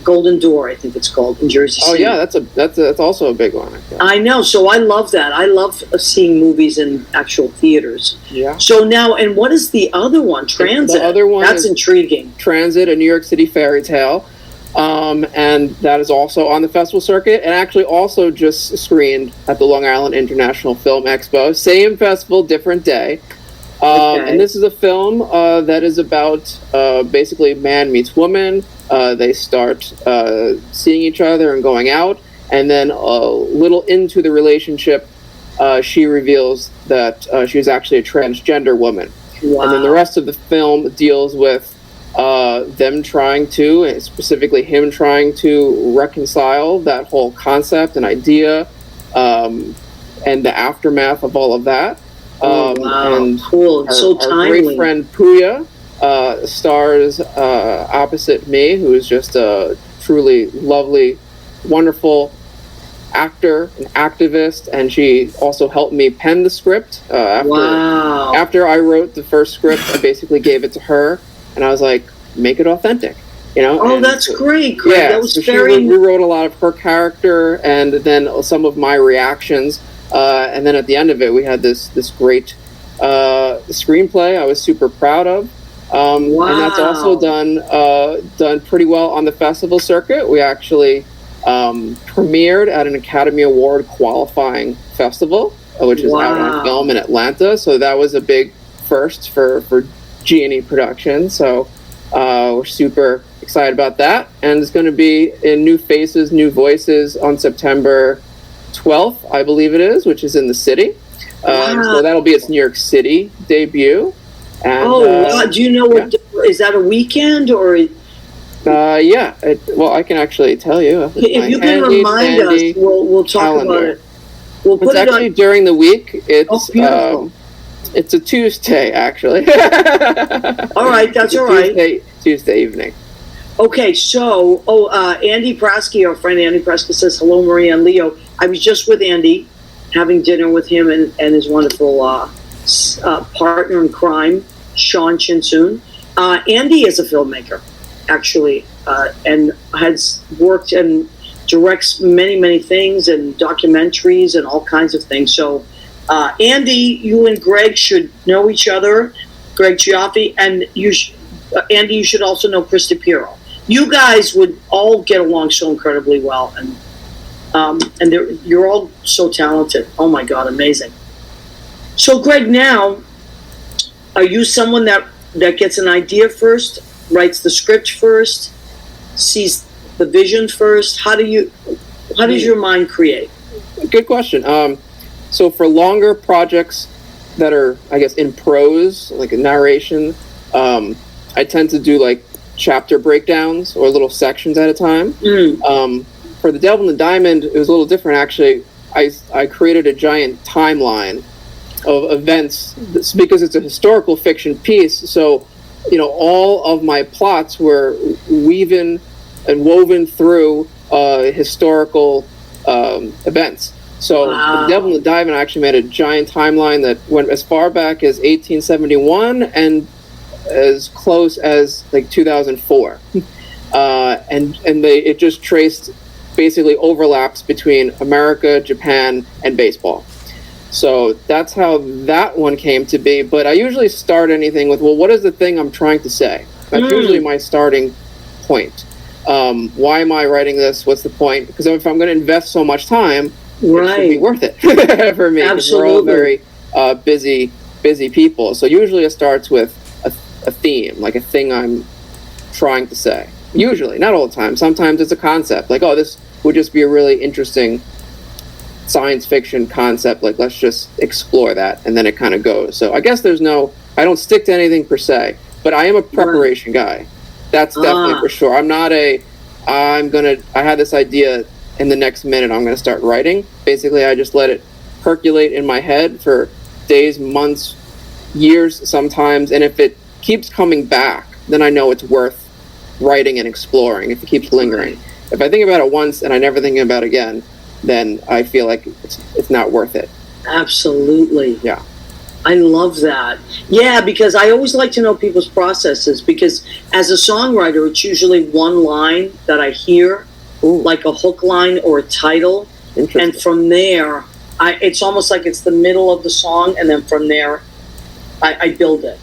Golden Door, I think it's called, in Jersey City. Oh yeah, that's also a big one. I know, so I love that. I love seeing movies in actual theaters. Yeah. So now, and what is the other one? Transit. The other one that's intriguing. Transit, a New York City fairy tale. And that is also on the festival circuit, and actually also just screened at the Long Island International Film Expo. Same festival, different day. And this is a film that is about basically man meets woman. They start seeing each other and going out, and then a little into the relationship, she reveals that she's actually a transgender woman. Wow. And then the rest of the film deals with them trying to, and specifically him trying to reconcile that whole concept and idea, and the aftermath of all of that. Wow, and cool. So our timely. great friend Puya stars opposite me, who is just a truly lovely, wonderful actor and activist, and she also helped me pen the script. After I wrote the first script, I basically gave it to her, and I was like, make it authentic, you know? Oh, that's great, Greg. Yeah, that was so very... we wrote a lot of her character and then some of my reactions, and then at the end of it, we had this great screenplay I was super proud of. And that's also done pretty well on the festival circuit. We actually premiered at an Academy Award qualifying festival, which is out on film in Atlanta. So that was a big first for G&E production. So we're super excited about that. And it's going to be in New Faces, New Voices on September 12th, I believe it is, which is in the city. So that'll be its New York City debut. And, do you know what? Is that a weekend or? Yeah. I can actually tell you. If you can remind us, we'll talk calendar. about it. We'll put it's it actually on during the week. beautiful. It's a Tuesday, actually. All right, that's all right. Tuesday evening. Okay, so Andy Prasky, our friend Andy Prasky, says hello, Maria and Leo. I was just with Andy, having dinner with him and his wonderful partner in crime, Sean Chinsoon. Andy is a filmmaker, actually, and has worked and directs many things and documentaries and all kinds of things. So, Andy, you and Greg should know each other, Greg Cioffi, and Andy, you should also know Chris DePiero. You guys would all get along so incredibly well, and you're all so talented. Oh my God, amazing. So, Greg, now, are you someone that gets an idea first, writes the script first, sees the vision first? How does your mind create? Good question. So for longer projects that are, I guess, in prose, like a narration, I tend to do like chapter breakdowns or little sections at a time. For The Devil and the Diamond, it was a little different, actually. I created a giant timeline of events because it's a historical fiction piece. So, all of my plots were woven through historical events. So The Devil and the Diamond, I actually made a giant timeline that went as far back as 1871 and as close as like 2004. It just traced basically overlaps between America, Japan, and baseball. So that's how that one came to be. But I usually start anything with, well, what is the thing I'm trying to say? That's usually my starting point. Why am I writing this? What's the point? Because if I'm going to invest so much time, it should be worth it for me. Absolutely. We're all very busy busy people. So usually it starts with a theme, like a thing I'm trying to say. Usually, not all the time. Sometimes it's a concept, like, oh, this would just be a really interesting science fiction concept, like let's just explore that, and then it kind of goes. So I guess I don't stick to anything per se, but I am a preparation guy. That's definitely for sure. I had this idea, in the next minute I'm going to start writing. Basically, I just let it percolate in my head for days, months, years sometimes, and if it keeps coming back, then I know it's worth writing and exploring. If it keeps lingering, if I think about it once and I never think about it again, then I feel like it's not worth it. Absolutely. Yeah. I love that. Yeah, because I always like to know people's processes, because as a songwriter, it's usually one line that I hear, like a hook line or a title, and from there, it's almost like it's the middle of the song, and then from there, I build it.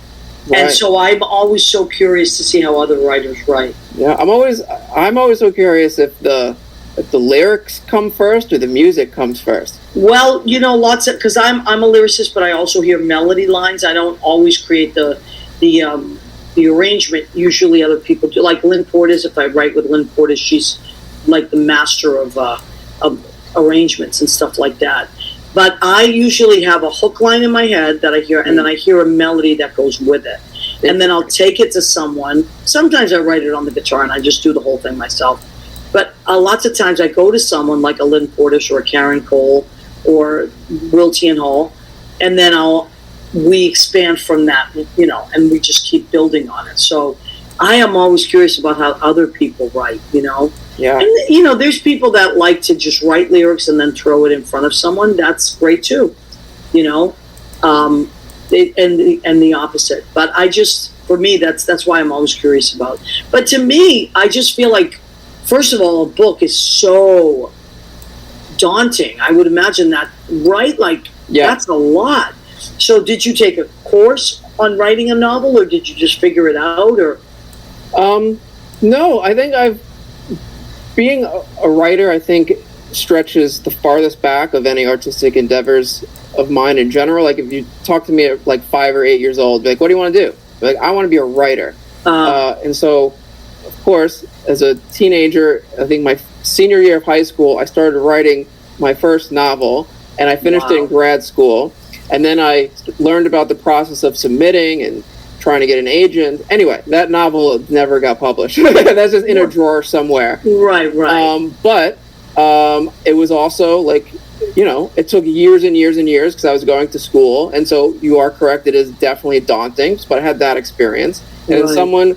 Right. And so I'm always so curious to see how other writers write. Yeah, I'm always so curious if the lyrics come first or the music comes first. Well, because I'm a lyricist, but I also hear melody lines. I don't always create the arrangement. Usually other people do. Like Lynn Portis, if I write with Lynn Portis, she's like the master of arrangements and stuff like that. But I usually have a hook line in my head that I hear, and then I hear a melody that goes with it. And then I'll take it to someone. Sometimes I write it on the guitar and I just do the whole thing myself. But lots of times I go to someone like a Lynn Portis or a Karen Cole or Wiltie Hall, and then we expand from that, and we just keep building on it. So I am always curious about how other people write, Yeah. And, there's people that like to just write lyrics and then throw it in front of someone. That's great too, and the opposite. But for me, that's why I'm always curious about. But to me, I just feel like, first of all, a book is so daunting. I would imagine that, right? Like, that's a lot. So did you take a course on writing a novel, or did you just figure it out? Or no, I think being a writer, I think, stretches the farthest back of any artistic endeavors of mine in general. Like, if you talk to me at like 5 or 8 years old, be like, what do you want to do? Be like, I want to be a writer. And so, of course, as a teenager, I think my senior year of high school, I started writing my first novel, and I finished it in grad school. And then I learned about the process of submitting and trying to get an agent. Anyway, that novel never got published. That's just in a drawer somewhere. Right. But it was also like, it took years and years and years because I was going to school. And so you are correct, it is definitely daunting, but I had that experience. And then someone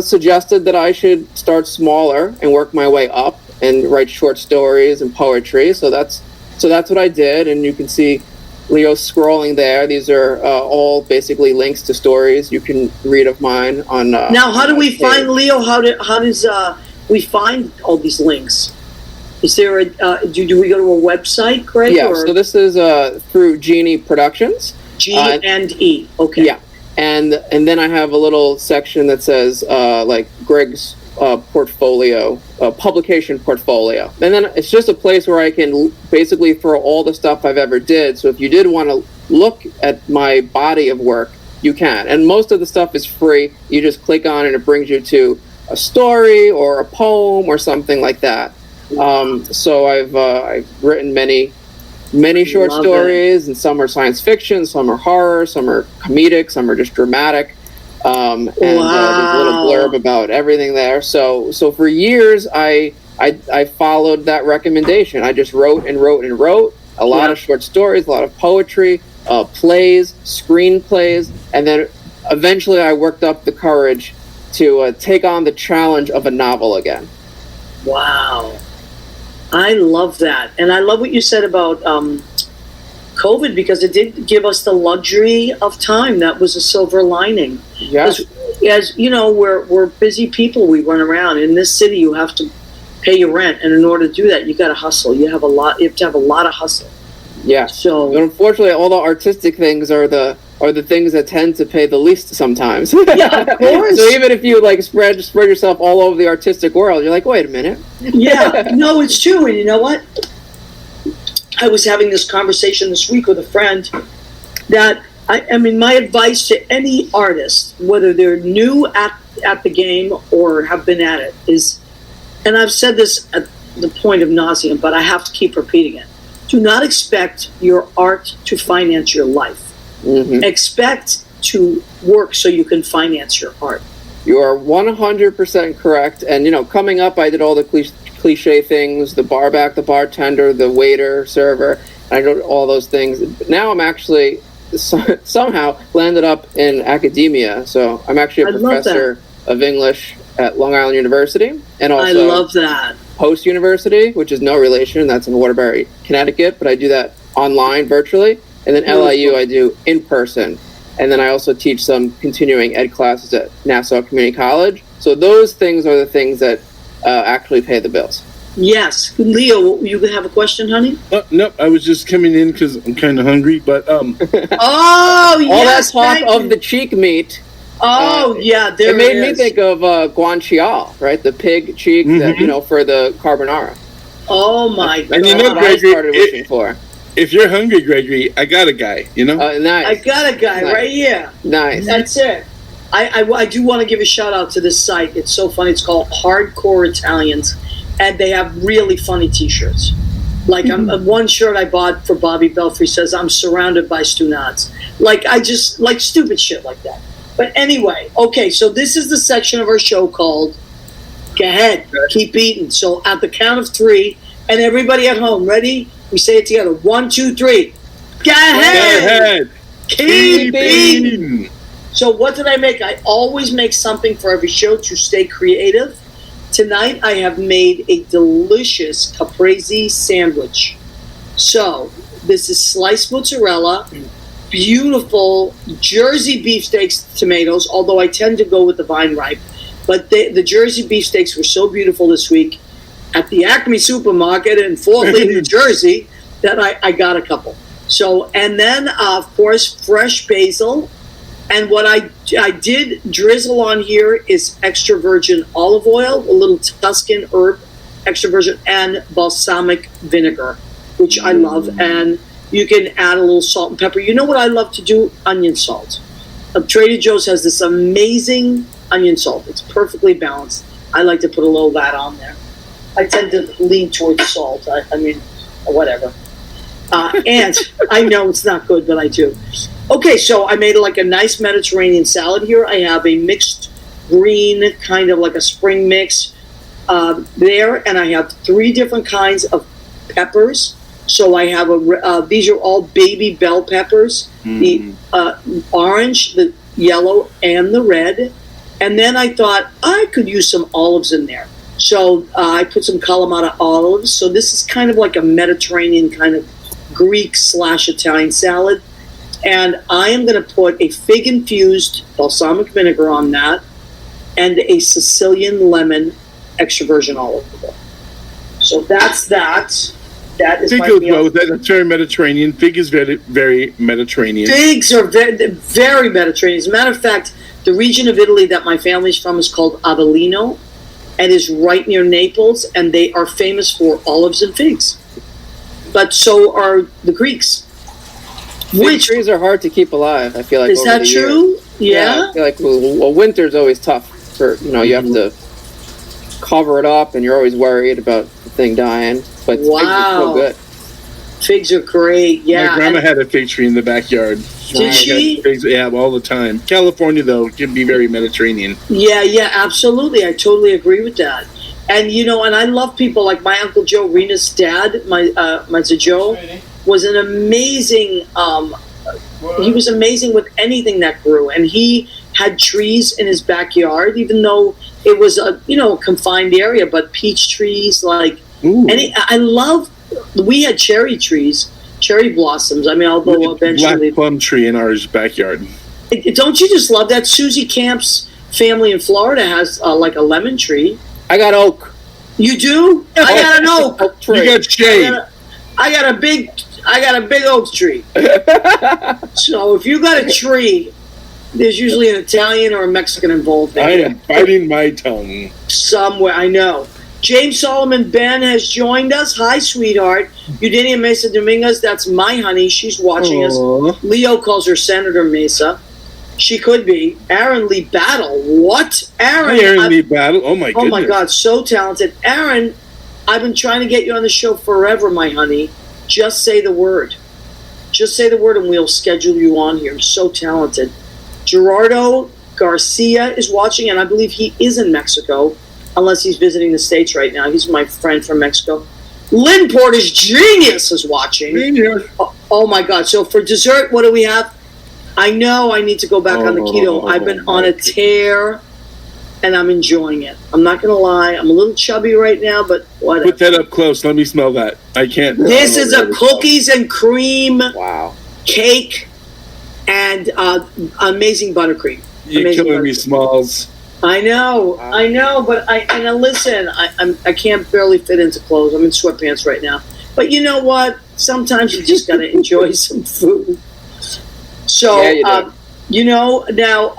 suggested that I should start smaller and work my way up and write short stories and poetry. So that's what I did. And you can see Leo scrolling there. These are all basically links to stories you can read of mine on. Now, how do we find Leo? How does we find all these links? Is there do we go to a website, Greg? Yeah. So this is through Genie Productions. G&E. Okay. Yeah. And then I have a little section that says like Greg's portfolio, publication portfolio. And then it's just a place where I can basically throw all the stuff I've ever did. So if you did want to look at my body of work, you can. And most of the stuff is free. You just click on it and it brings you to a story or a poem or something like that. So I've written many short stories, and some are science fiction, some are horror, some are comedic, some are just dramatic. And there's a little blurb about everything there. So for years, I followed that recommendation. I just wrote and wrote and wrote a lot of short stories, a lot of poetry, plays, screenplays, and then eventually I worked up the courage to take on the challenge of a novel again. Wow. I love that. And I love what you said about COVID, because it did give us the luxury of time. That was a silver lining. Yes. As you know, we're busy people. We run around. In this city, you have to pay your rent, and in order to do that, you got to hustle. You have to have a lot of hustle. Yeah. So, but unfortunately, all the artistic things are the things that tend to pay the least sometimes. Yeah, of course. So even if you like spread yourself all over the artistic world, you're like, wait a minute. Yeah, no, it's true. And you know what? I was having this conversation this week with a friend that I mean, my advice to any artist, whether they're new at the game or have been at it, is, and I've said this at the point of nauseam, but I have to keep repeating it. Do not expect your art to finance your life. Mm-hmm. Expect to work so you can finance your art. You are 100% correct. And, you know, coming up, I did all the cliche things, the bar back, the bartender, the waiter, server. I did all those things. Now I'm actually somehow landed up in academia. So I'm actually a professor of English at Long Island University. And also I love that. Post University, which is no relation. That's in Waterbury, Connecticut. But I do that online, virtually. And then LIU, I do in person. And then I also teach some continuing ed classes at Nassau Community College. So those things are the things that actually pay the bills. Yes. Leo, you have a question, honey? No, I was just coming in because I'm kind of hungry, but... Oh, all yes, that talk of the cheek meat. Oh, yeah, it made me think of guanciale, right? The pig cheek, that, you know, for the carbonara. Oh, my God. And you know, Gregory, I started wishing for. If you're hungry, Gregory, I got a guy, you know? Nice. I got a guy right here. Nice. That's it. I do want to give a shout out to this site. It's so funny. It's called Hardcore Italians, and they have really funny T-shirts. Like one shirt I bought for Bobby Belfry says, "I'm surrounded by Stunats." Like I just like stupid shit like that. But anyway, okay. So this is the section of our show called "Go Ahead, Keep Eating." So at the count of 3, and everybody at home, ready? We say it together. 1, 2, 3. Go ahead. Keep eating. So what did I make? I always make something for every show to stay creative. Tonight I have made a delicious caprese sandwich. So this is sliced mozzarella, beautiful Jersey beefsteaks tomatoes, although I tend to go with the vine ripe. But the Jersey beefsteaks were so beautiful this week at the Acme supermarket in Fort Lee, New Jersey, that I got a couple. So, and then, of course, fresh basil. And what I did drizzle on here is extra virgin olive oil, a little Tuscan herb, extra virgin, and balsamic vinegar, which I love. And you can add a little salt and pepper. You know what I love to do? Onion salt. Trader Joe's has this amazing onion salt. It's perfectly balanced. I like to put a little of that on there. I tend to lean towards salt. I mean, whatever. And I know it's not good, but I do. Okay, so I made like a nice Mediterranean salad here. I have a mixed green, kind of like a spring mix there, and I have 3 different kinds of peppers. So I have these are all baby bell peppers, the orange, the yellow, and the red. And then I thought I could use some olives in there. So I put some Kalamata olives. So this is kind of like a Mediterranean kind of Greek/Italian salad. And I am going to put a fig-infused balsamic vinegar on that and a Sicilian lemon extra virgin olive oil. So that's that. That is Fig my goes meal. well with that. That's very Mediterranean. Fig is very, very Mediterranean. Figs are very Mediterranean. As a matter of fact, the region of Italy that my family's from is called Avellino and is right near Naples, and they are famous for olives and figs. But so are the Greeks. Fig trees are hard to keep alive, I feel like. Is that true? Yeah. I feel like well, winter's always tough for, you have to cover it up and you're always worried about the thing dying. But figs are so good. Figs are great, yeah. My grandma had a fig tree in the backyard. Did she? Figs, yeah, all the time. California, though, can be very Mediterranean. Yeah, absolutely. I totally agree with that. And, and I love people like my Uncle Joe, Rena's dad, my Joe, was an amazing, he was amazing with anything that grew. And he had trees in his backyard, even though it was a, confined area, but peach trees, like, we had cherry trees, cherry blossoms. I mean, although eventually... Black plum tree in our backyard. Don't you just love that? Susie Camp's family in Florida has like a lemon tree. I got oak. You do? I got an oak. You got shade. I got a big oak tree. So if you got a tree, there's usually an Italian or a Mexican involved. I am biting my tongue. Somewhere, I know. James Solomon Ben has joined us. Hi, sweetheart. Eugenia Mesa Dominguez, that's my honey. She's watching us. Leo calls her Senator Mesa. She could be. Aaron Lee Battle. What? Aaron Lee Battle. Oh, my goodness. Oh, my God. So talented. Aaron, I've been trying to get you on the show forever, my honey. Just say the word. Just say the word and we'll schedule you on here. So talented. Gerardo Garcia is watching, and I believe he is in Mexico, unless he's visiting the States right now. He's my friend from Mexico. Lynn Porter's Genius is watching. Oh, my God. So for dessert, what do we have? I know I need to go back on the keto. I've been on a tear, and I'm enjoying it. I'm not going to lie. I'm a little chubby right now, but whatever. Put that up close. Let me smell that. I can't. This is a cookies and cream cake and amazing buttercream. You're killing me, Smalls. I know, but listen, I can't barely fit into clothes. I'm in sweatpants right now. But you know what? Sometimes you just got to enjoy some food. So, now,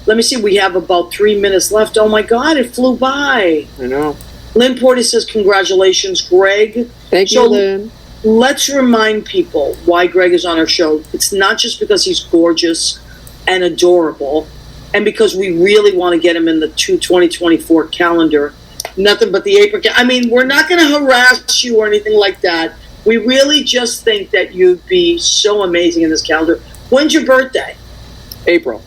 let me see. We have about 3 minutes left. Oh, my God, it flew by. I know. Lynn Porter says, congratulations, Greg. Thank you, Lynn. Let's remind people why Greg is on our show. It's not just because he's gorgeous and adorable and because we really want to get him in the 2024 calendar. Nothing but the April. I mean, we're not going to harass you or anything like that. We really just think that you'd be so amazing in this calendar. When's your birthday? April.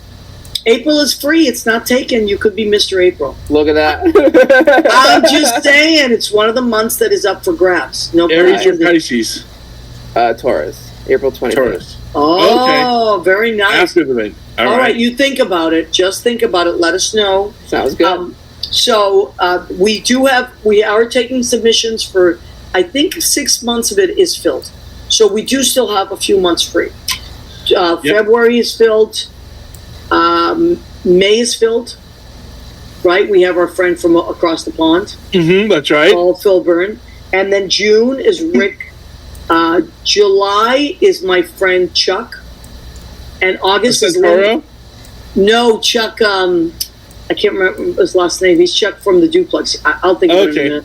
April is free. It's not taken. You could be Mr. April. Look at that. I'm just saying. It's one of the months that is up for grabs. No Aries or Pisces? Taurus. April 23rd. Taurus. Oh, okay. Very nice. After the rain. All right. You think about it. Just think about it. Let us know. Sounds good. We are taking submissions for, I think 6 months of it is filled. So we do still have a few months free. February is filled. May is filled. Right? We have our friend from across the pond. Mm-hmm, that's right. Paul Filburn. And then June is Rick. July is my friend Chuck. And August is Toro? No, Chuck. I can't remember his last name. He's Chuck from the Duplex. I'll think of it in a minute.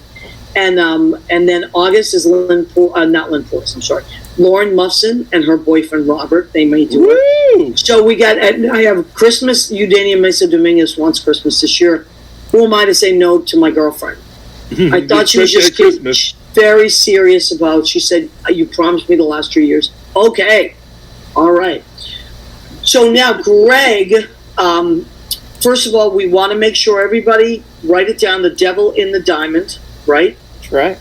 And then August is not Lynn Portis, I'm sorry. Lauren Muffson and her boyfriend Robert. They may do it. So I have Christmas. Eugenia Mesa Dominguez wants Christmas this year. Who am I to say no to my girlfriend? I thought she was just very serious about. She said, "You promised me the last 3 years." Okay, all right. So now, Greg. First of all, we want to make sure everybody write it down. The Devil in the Diamond, right? That's right.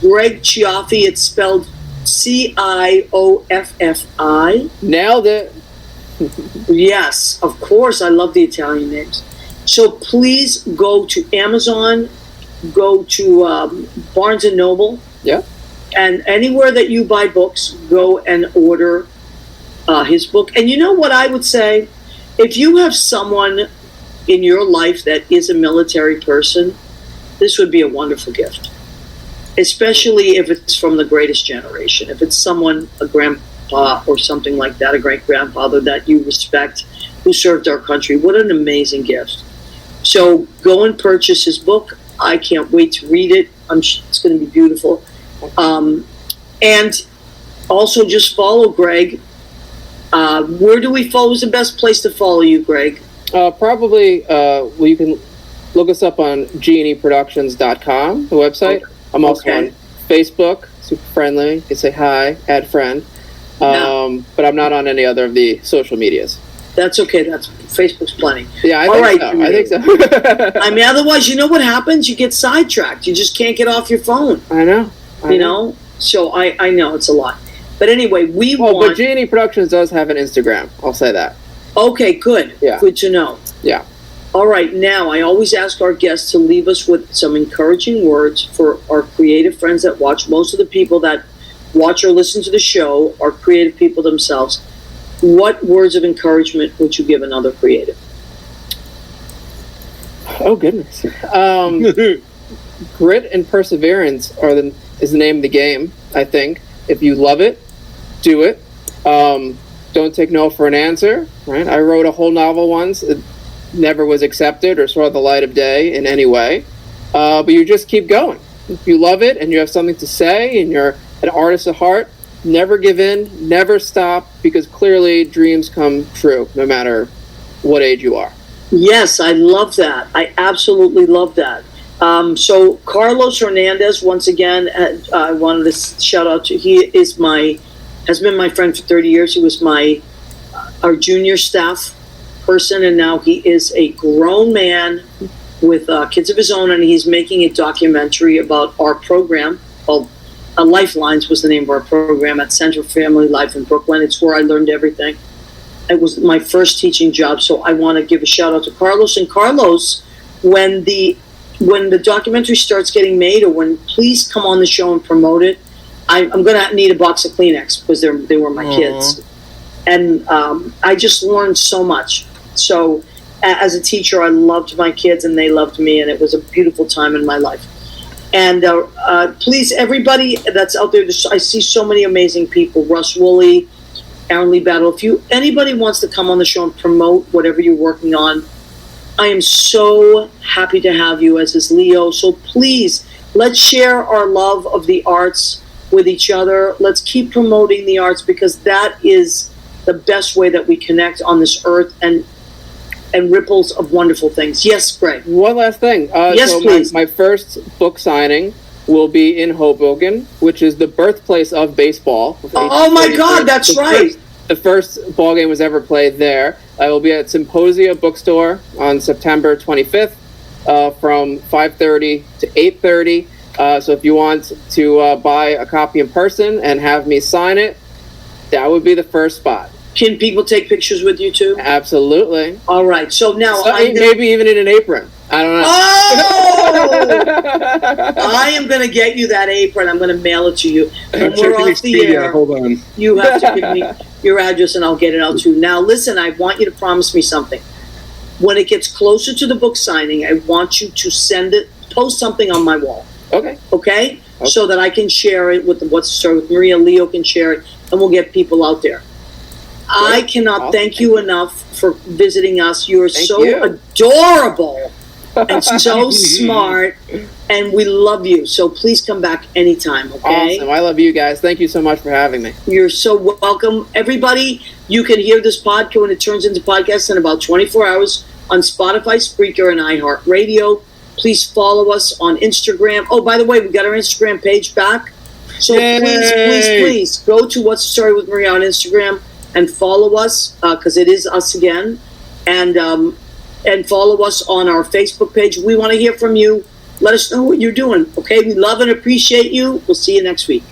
Greg Cioffi. It's spelled Cioffi. Nailed it. Yes, of course. I love the Italian names. So please go to Amazon, go to Barnes & Noble. Yeah. And anywhere that you buy books, go and order his book. And you know what I would say? If you have someone in your life that is a military person, this would be a wonderful gift. Especially if it's from the greatest generation. If it's someone, a grandpa or something like that, a great-grandfather that you respect, who served our country. What an amazing gift. So go and purchase his book. I can't wait to read it. It's going to be beautiful. And also just follow Greg. Where do we follow? Who's the best place to follow you, Greg? Probably, you can look us up on gneproductions.com, the website. Okay. I'm also on Facebook, super friendly. You can say hi, add friend. But I'm not on any other of the social medias. That's okay. That's Facebook's plenty. Yeah, I think so. I mean, otherwise, you know what happens? You get sidetracked. You just can't get off your phone. I know. You know? So I know it's a lot. But anyway, but G&E Productions does have an Instagram. I'll say that. Okay, good. Yeah. Good to know. Yeah. All right. Now, I always ask our guests to leave us with some encouraging words for our creative friends that watch. Most of the people that watch or listen to the show are creative people themselves. What words of encouragement would you give another creative? Oh, goodness. Grit and perseverance is the name of the game, I think. If you love it, do it. Don't take no for an answer, right? I wrote a whole novel once. It never was accepted or saw the light of day in any way. but you just keep going. If you love it and you have something to say and you're an artist at heart, never give in, never stop, because clearly dreams come true no matter what age you are. Yes, I love that. I absolutely love that. So Carlos Hernandez, once again, I wanted to shout out to. He has been my friend for 30 years. He was our junior staff person, and now he is a grown man with kids of his own, and he's making a documentary about our program called Lifelines was the name of our program at Center for Family Life in Brooklyn. It's where I learned everything. It was my first teaching job, so I want to give a shout out to Carlos. And Carlos, when the documentary starts getting made, or please come on the show and promote it. I'm going to need a box of Kleenex because they were my kids. And I just learned so much. So as a teacher, I loved my kids and they loved me, and it was a beautiful time in my life. And please, everybody that's out there, I see so many amazing people. Russ Woolley, Aaron Lee Battle. If anybody wants to come on the show and promote whatever you're working on, I am so happy to have you, as is Leo. So please, let's share our love of the arts with each other. Let's keep promoting the arts, because that is the best way that we connect on this earth and ripples of wonderful things. Yes, Greg. One last thing. Yes, so please. My first book signing will be in Hoboken, which is the birthplace of baseball. Oh my God, that's right. The first ball game was ever played there. I will be at Symposia Bookstore on September 25th from 5:30 to 8:30. So if you want to buy a copy in person and have me sign it, that would be the first spot. Can people take pictures with you too? Absolutely. All right. So now maybe even in an apron. I don't know. Oh! I am going to get you that apron. I'm going to mail it to you. When I'm we're checking off the Expedia. air, Hold on. you have to give me your address and I'll get it out to you. Now, listen, I want you to promise me something. When it gets closer to the book signing, I want you to post something on my wall. Okay? So that I can share it with What's the Story with Maria. Leo can share it, and we'll get people out there. I cannot thank you enough for visiting us. You are so adorable and so smart, and we love you. So please come back anytime, okay? Awesome. I love you guys. Thank you so much for having me. You're so welcome. Everybody, you can hear this podcast when it turns into podcasts in about 24 hours on Spotify, Spreaker, and iHeartRadio. Please follow us on Instagram. Oh, by the way, we got our Instagram page back. So please go to What's the Story with Maria on Instagram and follow us, because it is us again. And follow us on our Facebook page. We want to hear from you. Let us know what you're doing, okay? We love and appreciate you. We'll see you next week.